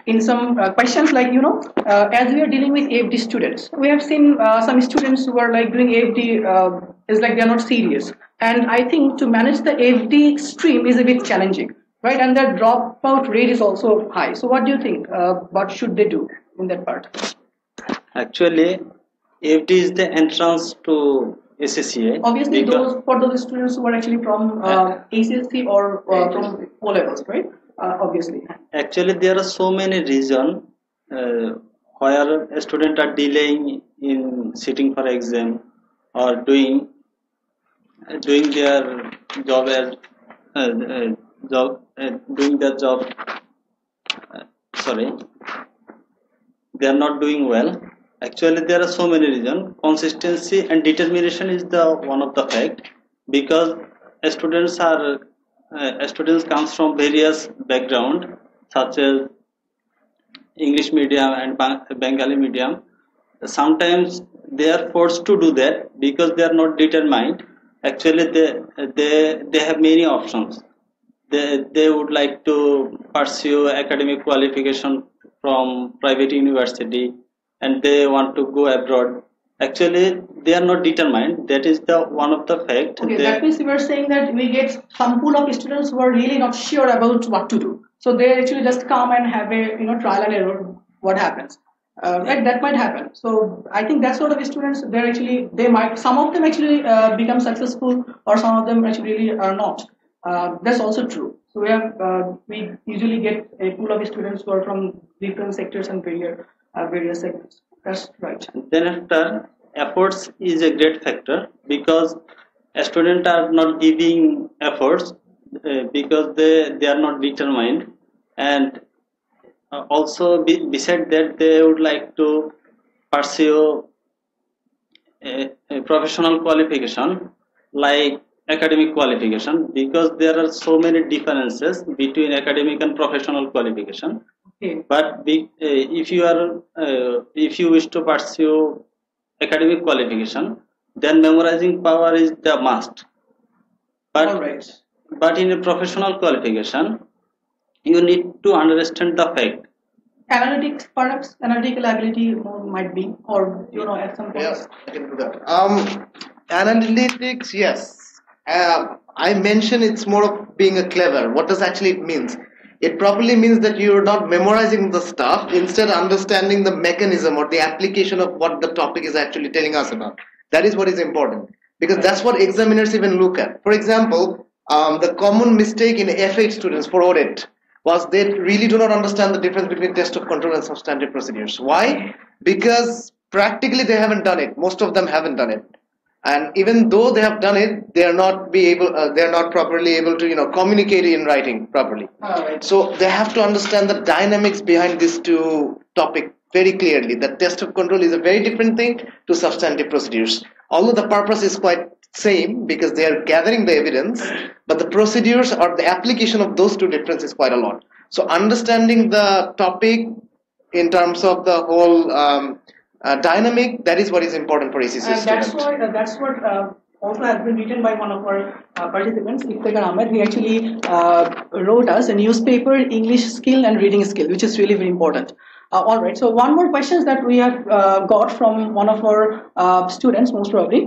in some questions like, as we are dealing with AFD students, we have seen some students who are like doing AFD, is like they're not serious. And I think to manage the AFD stream is a bit challenging, right? And the dropout rate is also high. So what do you think? What should they do in that part? Actually, AFD is the entrance to ACCA. Obviously, for those students who are actually from ACC or from O levels, right? Obviously. Actually, there are so many reasons where a student are delaying in sitting for exam or doing their job as doing their job. They are not doing well. Actually, there are so many reasons. Consistency and determination is the one of the fact, because students comes from various background such as English medium and Bengali medium. Sometimes they are forced to do that because they are not determined. Actually, they have many options. They would like to pursue academic qualification from private university, and they want to go abroad. Actually, they are not determined. That is the one of the fact. Okay, that means you were saying that we get some pool of students who are really not sure about what to do. So they actually just come and have a trial and error. What happens? Right, that might happen. So I think that sort of students, some of them actually become successful, or some of them actually really are not. That's also true. So we usually get a pool of students who are from different sectors and various segments. That's right. Then after, efforts is a great factor, because students are not giving efforts because they are not determined, and also beside that they would like to pursue a professional qualification like academic qualification, because there are so many differences between academic and professional qualification. Okay. But if you wish to pursue academic qualification, then memorizing power is the must. But all right. But in a professional qualification, you need to understand the fact. Analytics, perhaps analytical ability might be, or at some point. Yes, I can do that. Analytics, yes. I mentioned it's more of being a clever. What does actually it means? It probably means that you're not memorizing the stuff, instead understanding the mechanism or the application of what the topic is actually telling us about. That is what is important, because that's what examiners even look at. For example, the common mistake in F8 students for audit was they really do not understand the difference between test of control and substantive procedures. Why? Because practically they haven't done it. Most of them haven't done it. And even though they have done it, they are not properly able to communicate in writing properly. Right. So they have to understand the dynamics behind these two topic very clearly that test of control is a very different thing to substantive procedures. Although the purpose is quite same because they are gathering the evidence, but the procedures or the application of those two differences is quite a lot. So understanding the topic in terms of the whole dynamic, that is what is important for ACC and student. That's what also has been written by one of our participants, Iftekhar Ahmed. He actually wrote us a newspaper, English skill and reading skill, which is really very important. All right, so one more questions that we have got from one of our students, most probably.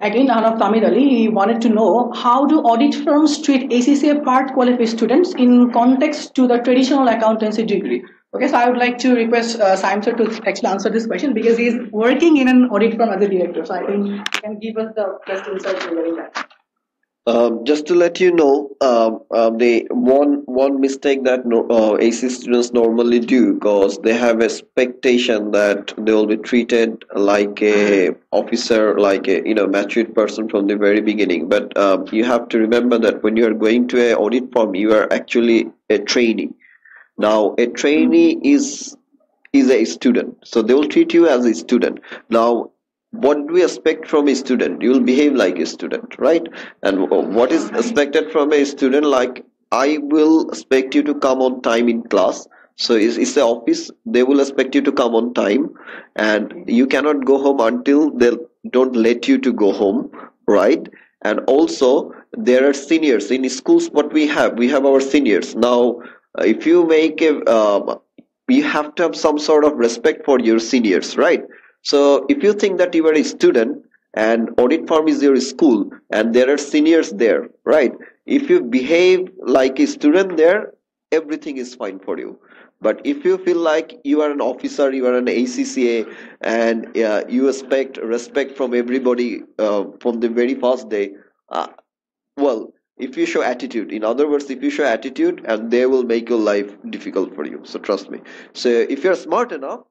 Again, Anaf Tamid Ali, he wanted to know how do audit firms treat ACCA part qualified students in context to the traditional accountancy degree? Okay, so I would like to request Saim sir to actually answer this question because he is working in an audit firm as a director. So I think he can give us the best insight regarding that. Just to let you know, the one mistake that AC students normally do, because they have expectation that they will be treated like a officer, like a matured person from the very beginning. But you have to remember that when you are going to an audit firm, you are actually a trainee. Now, a trainee is a student, so they will treat you as a student. Now, what do we expect from a student? You will behave like a student, right? And what is expected from a student? Like, I will expect you to come on time in class. So it's the office, they will expect you to come on time, and you cannot go home until they don't let you to go home, right? And also there are seniors in schools. What we have our seniors. Now if you make you have to have some sort of respect for your seniors, right? So if you think that you are a student and audit firm is your school and there are seniors there, right? If you behave like a student there, everything is fine for you. But if you feel like you are an officer, you are an ACCA, and you expect respect from everybody from the very first day, well, if you show attitude, in other words, if you show attitude, and they will make your life difficult for you. So trust me. So if you're smart enough,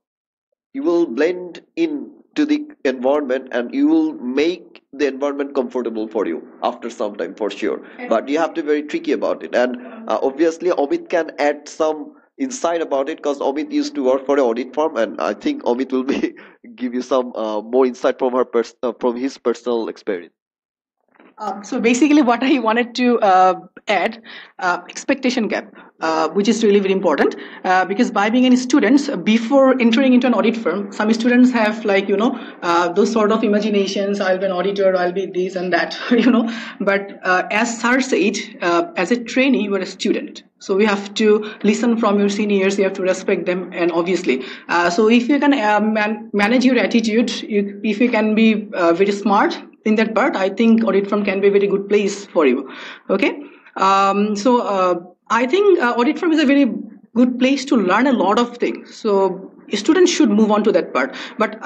you will blend in to the environment and you will make the environment comfortable for you after some time, for sure. But you have to be very tricky about it. And obviously Amit can add some insight about it because Amit used to work for an audit firm, and I think Amit will be give you some more insight from from his personal experience. So basically what I wanted to add, expectation gap, which is really very important because by being any students, before entering into an audit firm, some students have like, those sort of imaginations, I'll be an auditor, I'll be this and that, but as Sir said, as a trainee, you are a student. So we have to listen from your seniors, you have to respect them, and obviously. So if you can manage your attitude, if you can be very smart, in that part, I think audit firm can be a very good place for you. Okay, so I think audit firm is a very good place to learn a lot of things. So students should move on to that part. But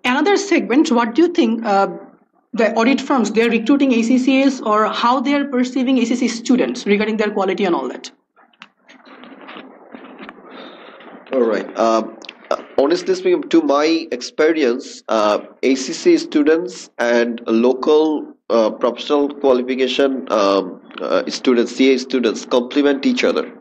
another segment, what do you think? The audit firms, they're recruiting ACCAs or how they are perceiving ACC students regarding their quality and all that? All right. Honestly speaking, to my experience, ACC students and local professional qualification students, CA students, complement each other.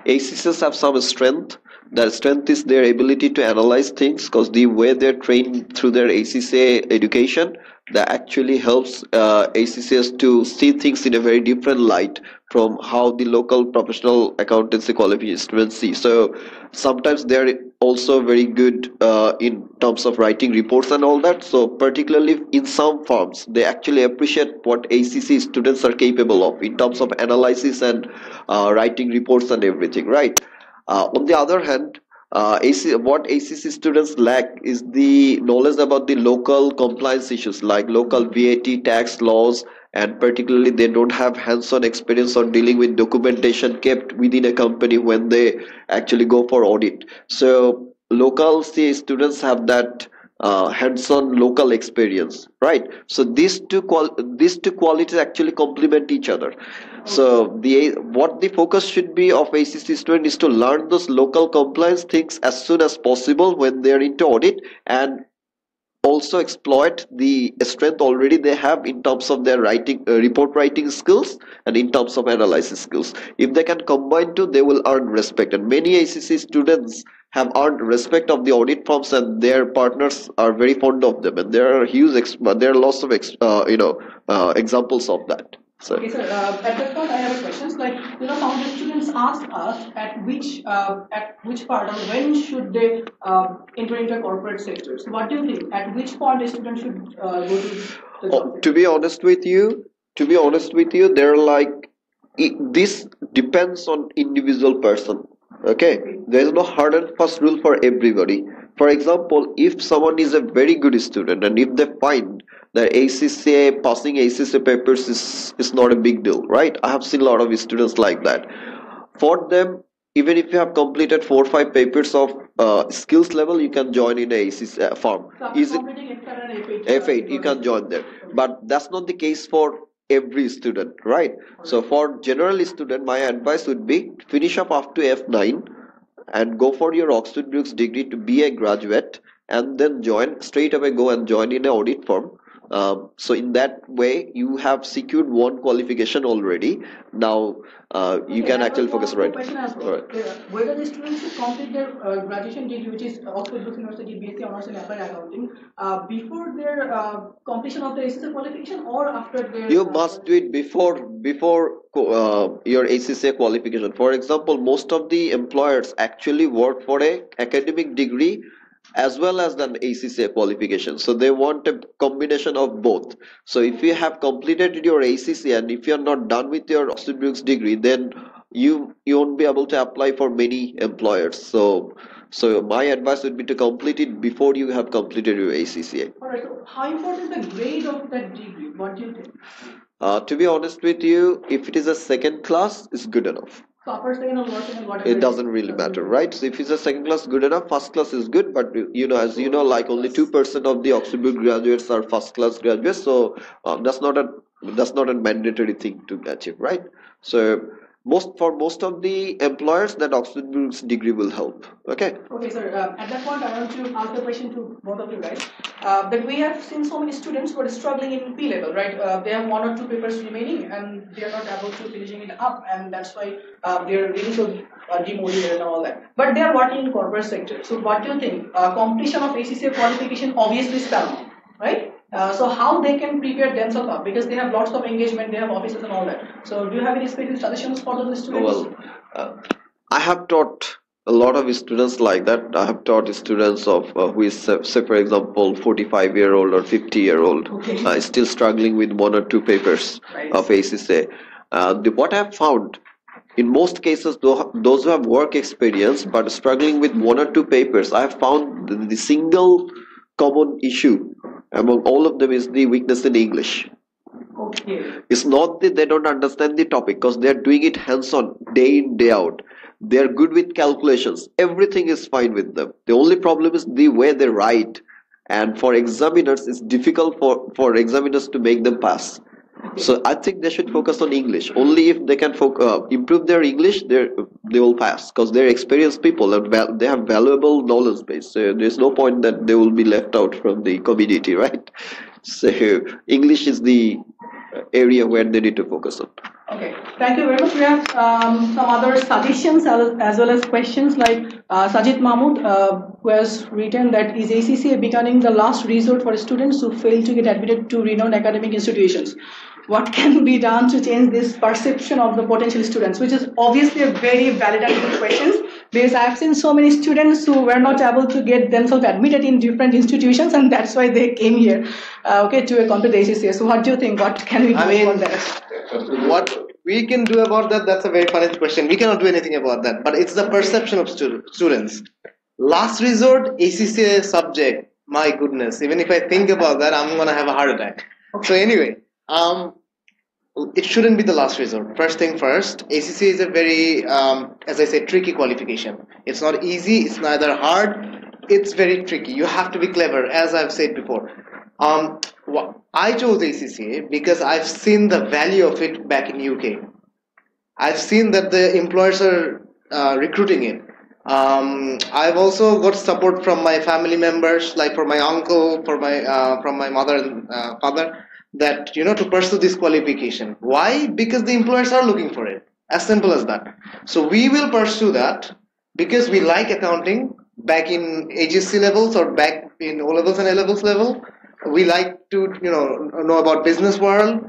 ACCs have some strength. That strength is their ability to analyze things, because the way they're trained through their ACCA education, that actually helps ACCs to see things in a very different light from how the local professional accountancy qualification students see. So sometimes they're also very good in terms of writing reports and all that. So particularly in some firms, they actually appreciate what ACC students are capable of in terms of analysis and writing reports and everything, right? On the other hand, what ACC students lack is the knowledge about the local compliance issues like local VAT, tax laws, and particularly they don't have hands-on experience on dealing with documentation kept within a company when they actually go for audit. So local CA students have that hands-on local experience, right? So these two qualities actually complement each other. So what the focus should be of ACC student is to learn those local compliance things as soon as possible when they're into audit, and also exploit the strength already they have in terms of their writing, report writing skills, and in terms of analysis skills. If they can combine two, they will earn respect, and many ACC students have earned respect of the audit firms, and their partners are very fond of them, and there are there are lots of examples of that. So Okay, sir. At that point, I have a question. Like, some of the students ask us at which part or when should they enter into corporate sector. So, what do you think? At which point a student should go to the job? to be honest with you, they're like, this depends on individual person. Okay, there is no hard and fast rule for everybody. For example, if someone is a very good student and if they find that ACCA passing ACCA papers is not a big deal, right? I have seen a lot of students like that. For them, even if you have completed 4 or 5 papers of skills level, you can join in a ACCA firm. So, Is it completing F8, F8? You can join there, but that's not the case for every student, right? So for general student, my advice would be finish up to F9 and go for your Oxford Brookes degree to be a graduate, and then straight away go and join in an audit firm. So in that way, you have secured one qualification already. Now you can actually focus, right? Question as well. Right. Whether the students should complete their graduation degree, which is Oxford Brookes University BSc Honours in Applied Accounting, before their completion of the ACCA qualification or after their. You must do it before your ACCA qualification. For example, most of the employers actually work for a academic degree as well as an ACCA qualification, so they want a combination of both. So if you have completed your ACCA and if you are not done with your Oxford Brookes degree, then you won't be able to apply for many employers. So my advice would be to complete it before you have completed your ACCA. Alright, so how important is the grade of that degree? What do you think? To be honest with you, if it is a second class, it's good enough. So upper second or lower second, whatever. It doesn't really matter, right? So if it's a second class, good enough. First class is good, but as you know, like only 2% of the Oxford Brookes graduates are first class graduates. So that's not a mandatory thing to achieve, right? So for most of the employers, that Oxford Brookes degree will help. Okay. Okay, sir. At that point, I want to ask a question to both of you guys. That we have seen so many students who are struggling in P level, right? They have 1 or 2 papers remaining, and they are not able to finishing it up, and that's why they are really so demotivated and all that. But they are working in corporate sector. So, what do you think? Completion of ACCA qualification obviously is paramount, right? So how they can prepare themselves up, because they have lots of engagement, they have offices and all that. So do you have any specific suggestions for those students? Well, I have taught a lot of students like that. I have taught students of who is, say for example, 45-year-old or 50-year-old, Okay. still struggling with 1 or 2 papers Right. of ACCA. What I have found, in most cases, those who have work experience but struggling with 1 or 2 papers, I have found the single common issue among all of them is the weakness in English. Okay. It's not that they don't understand the topic, because they're doing it hands-on, day in, day out. They're good with calculations. Everything is fine with them. The only problem is the way they write. And for examiners, it's difficult for examiners to make them pass. So I think they should focus on English. Only if they can improve their English, they will pass, because they're experienced people and they have valuable knowledge base. So there's no point that they will be left out from the community, right? So English is the area where they need to focus on. Okay. Thank you very much. We have some other suggestions as well as questions, like Sajid Mahmood, who has written that is ACCA becoming the last resort for students who fail to get admitted to renowned academic institutions? What can be done to change this perception of the potential students? Which is obviously a very valid and good question, because I have seen so many students who were not able to get themselves admitted in different institutions, and that's why they came here, to complete the ACCA. So what do you think? What can we do on that? What we can do about that, that's a very funny question. We cannot do anything about that, but it's the perception of students. Last resort, ACCA subject, my goodness, even if I think about that, I'm gonna have a heart attack. So anyway, it shouldn't be the last resort. First thing first, ACCA is a very, as I said, tricky qualification. It's not easy, it's neither hard, it's very tricky. You have to be clever, as I've said before. I chose ACCA because I've seen the value of it back in UK. I've seen that the employers are recruiting it. I've also got support from my family members, like for my uncle, for my from my mother and father, that to pursue this qualification. Why? Because the employers are looking for it. As simple as that. So we will pursue that because we like accounting back in AGC levels or back in O levels and A levels level. We like to know about business world,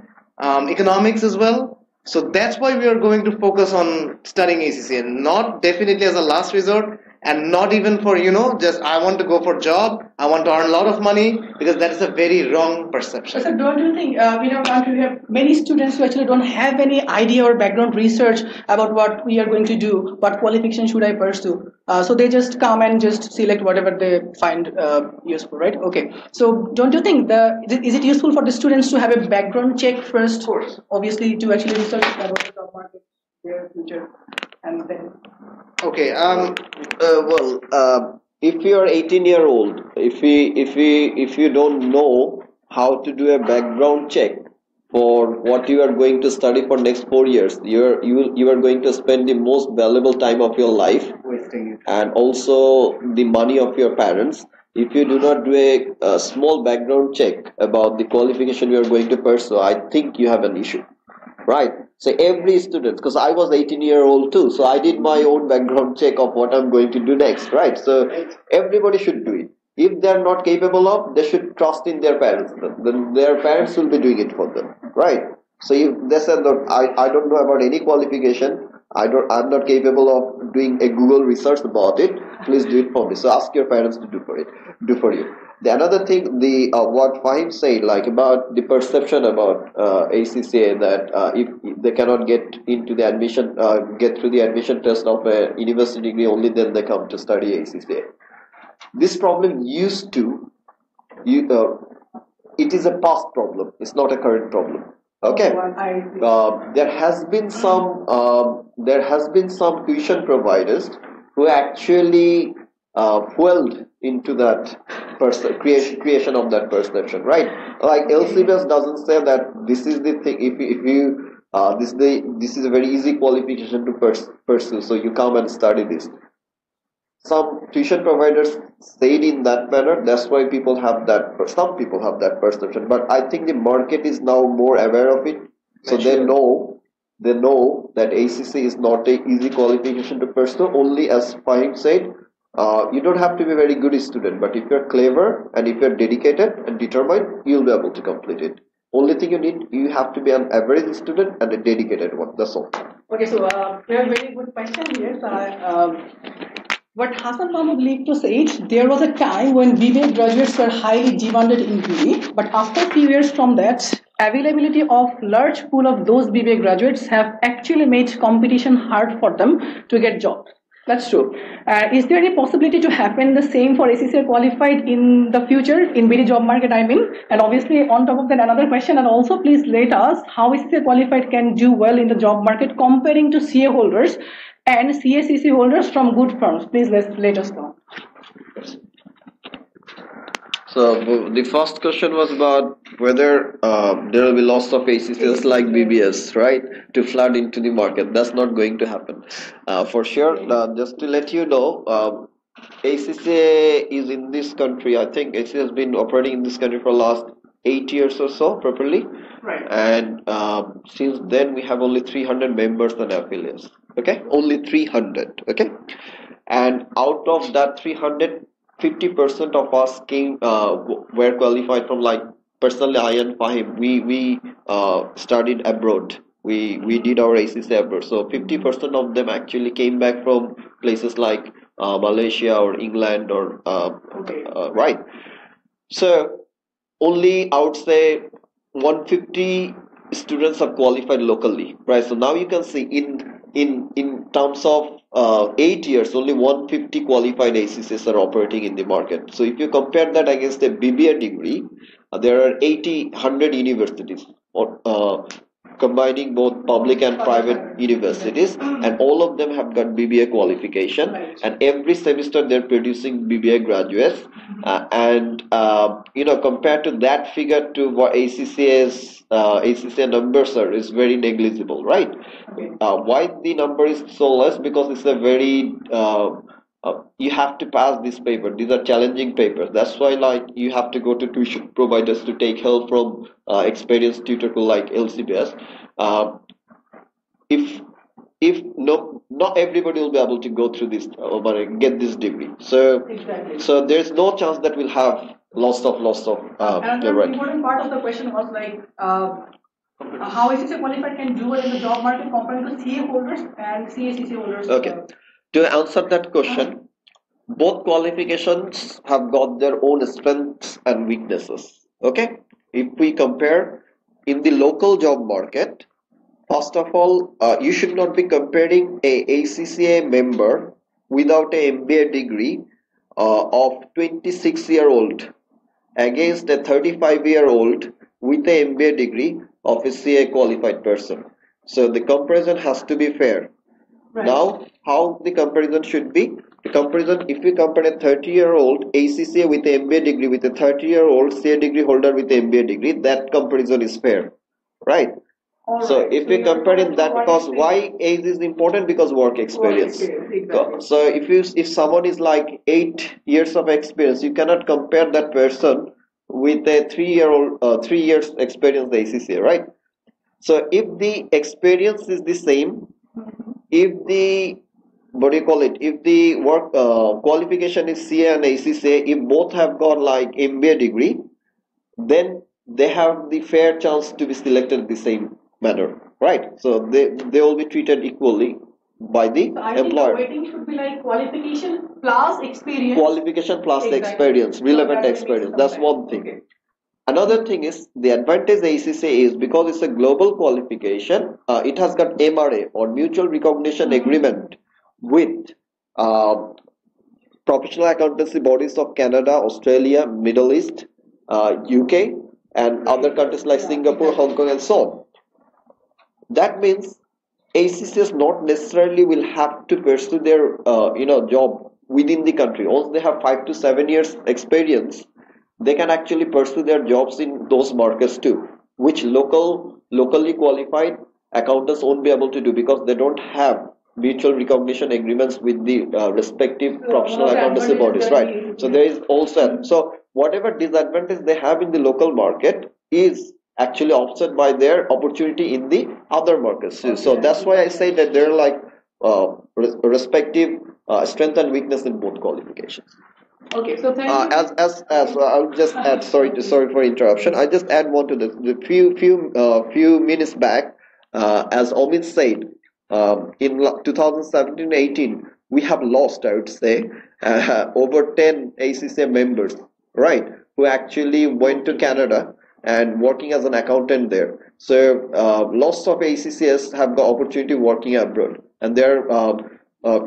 economics as well. So that's why we are going to focus on studying ACCA, not definitely as a last resort, and not even for just I want to go for job, I want to earn a lot of money, because that is a very wrong perception. So don't you think in our country we have many students who actually don't have any idea or background research about what we are going to do, what qualification should I pursue? So they just come and just select whatever they find useful, right? Okay. So don't you think is it useful for the students to have a background check first? Of course. Obviously, to actually research about the job market, their future, and then. Okay. If you are 18-year-old, if you don't know how to do a background check for what you are going to study for next 4 years, you are going to spend the most valuable time of your life, Wasting it. and also the money of your parents. If you do not do a small background check about the qualification you are going to pursue, I think you have an issue, right? So every student, because I was 18-year-old too, so I did my own background check of what I'm going to do next, right? So everybody should do it. If they're not capable of, they should trust in their parents. Then their parents will be doing it for them, right? So if they said that I don't know about any qualification, I'm not capable of doing a Google research about it, please do it for me. So ask your parents to do for you. The another thing, the what Fahim said, like about the perception about ACCA, that if they cannot get into the admission, get through the admission test of a university degree, only then they come to study ACCA. This problem it is a past problem. It's not a current problem. Okay. There has been some tuition providers who actually fueled into that creation of that perception, right? Like LCBS doesn't say that this is the thing. If you this is a very easy qualification to pursue, so you come and study this. Some tuition providers said in that manner. That's why some people have that perception. But I think the market is now more aware of it, so they know that ACC is not an easy qualification to pursue. Only, as Fahim said, you don't have to be a very good student, but if you're clever and if you're dedicated and determined, you'll be able to complete it. Only thing you have to be an average student and a dedicated one. That's all. Okay, so we have a very good question here. What Hassan Mahmoud lived to say, there was a time when BBA graduates were highly demanded in BBA, but after a few years from that, availability of large pool of those BBA graduates have actually made competition hard for them to get jobs. That's true. Is there any possibility to happen the same for ACCA qualified in the future, in BD job market, I mean? And obviously, on top of that, another question, and also please let us how ACCA qualified can do well in the job market comparing to CA holders and CACC holders from good firms. Please let us know. So the first question was about whether there will be lots of ACCs like BBS, right, to flood into the market. That's not going to happen. For sure, just to let you know, ACCA is in this country. I think ACCA has been operating in this country for the last 8 years or so properly. Right. And since then, we have only 300 members and affiliates. Okay, only 300. Okay, and out of that 300, 50% of us were qualified from, like, personally I and Fahim, we studied abroad. We did our ACCA abroad. So 50% of them actually came back from places like Malaysia or England or right. So only, I would say, 150 students are qualified locally, right? So now you can see in terms of 8 years, only 150 qualified ACCs are operating in the market. So if you compare that against a BBA degree, there are 100 universities, combining both public and private universities, and all of them have got BBA qualification, and every semester they're producing BBA graduates, and compared to that figure to what ACCA numbers are, is very negligible, right? Why the number is so less? Because it's a very you have to pass this paper. These are challenging papers. That's why like you have to go to tuition providers to take help from experienced tutor like LCBS. If no, not everybody will be able to go through this or get this degree. So Exactly. so there's no chance that we'll have lots of Another right. important part of the question was like how ACCA qualified can do well in the job market compared to CA holders and CACC holders. Okay. To answer that question, both qualifications have got their own strengths and weaknesses. Okay. If we compare in the local job market, first of all, you should not be comparing a ACCA member without a MBA degree of 26-year-old against a 35-year-old with a MBA degree of a CA qualified person. So the comparison has to be fair. Right. Now, how the comparison should be? The comparison, if we compare a 30-year-old ACCA with a MBA degree with a 30-year-old CA degree holder with a MBA degree, that comparison is fair, right? So if we compare in that, because why age is important? Because work experience. Exactly. So if someone is like 8 years of experience, you cannot compare that person with a 3 years experience the ACCA, right? So if the experience is the same, if the if the work qualification is CA and ACCA, if both have got like MBA degree, then they have the fair chance to be selected the same manner, right? So they will be treated equally by the So I employer. think the weighting should be like qualification plus experience. Qualification plus Exactly. experience, relevant So experience. That's one thing. Okay. Another thing is the advantage ACCA is because it's a global qualification. It has got MRA or mutual recognition agreement with professional accountancy bodies of Canada, Australia, Middle East, UK, and other countries like Singapore, Hong Kong, and so on. That means ACCS not necessarily will have to pursue their job within the country. Once they have 5 to 7 years experience, they can actually pursue their jobs in those markets too, which locally qualified accountants won't be able to do because they don't have mutual recognition agreements with the respective professional accountancy bodies, right? So there is also so whatever disadvantage they have in the local market is actually offset by their opportunity in the other markets. So that's why I say that there are like respective strength and weakness in both qualifications. Okay, so thank you. As I'll just add. Sorry for interruption. I just add one to this. The few minutes back, as Omid said, in 2017-18, we have lost, I would say, over 10 ACCA members, right, who actually went to Canada and working as an accountant there. So lots of ACCS have got opportunity working abroad, and there are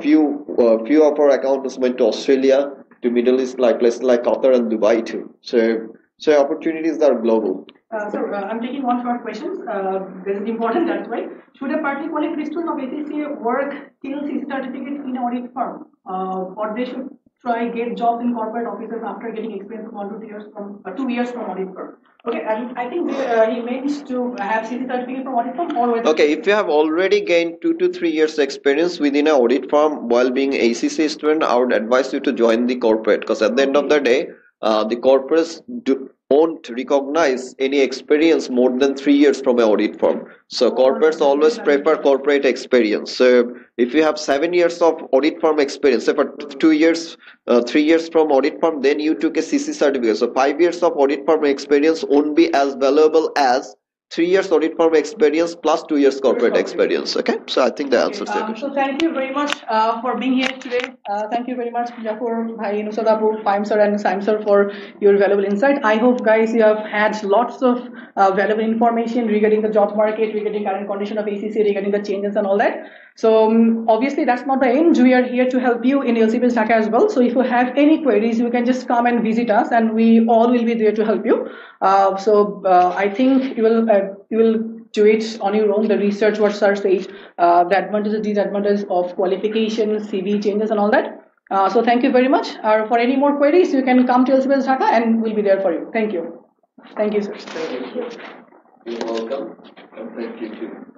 few of our accountants went to Australia, to Middle East, like places like Qatar and Dubai too. So opportunities are global. I'm taking one short question. This is important, that's why. Should a partly qualified student of ACCA work till CC certificate in an audit firm? Or they should try get jobs in corporate offices after getting experience from 1 to 2 years from 2 years from audit firm? Okay, and I think he means to have CC certificate from audit firm or whether. Okay, if you have already gained 2 to 3 years experience within an audit firm while being ACCA student, I would advise you to join the corporate, because at the end of the day, the corporates won't recognize any experience more than 3 years from an audit firm. So corporates always prefer corporate experience. So if you have 7 years of audit firm experience, say for 2 years, 3 years from audit firm, then you took a CC certificate. So 5 years of audit firm experience won't be as valuable as 3 years audit firm experience plus 2 years corporate experience. Okay, so I think that answers your question. So thank you very much for being here today. Thank you very much, Jafar, Bhai, Nusadapu, Faim sir, and Saim sir, for your valuable insight. I hope, guys, you have had lots of valuable information regarding the job market, regarding current condition of ACCA, regarding the changes and all that. So obviously that's not the end. We are here to help you in LCBS Dhaka as well. So if you have any queries, you can just come and visit us, and we all will be there to help you. I think you will do it on your own. The research what sir says, the advantages, disadvantages of qualification, CV changes, and all that. So thank you very much. For any more queries, you can come to LCBS Dhaka, and we'll be there for you. Thank you. Thank you, sir. You're welcome, and thank you too.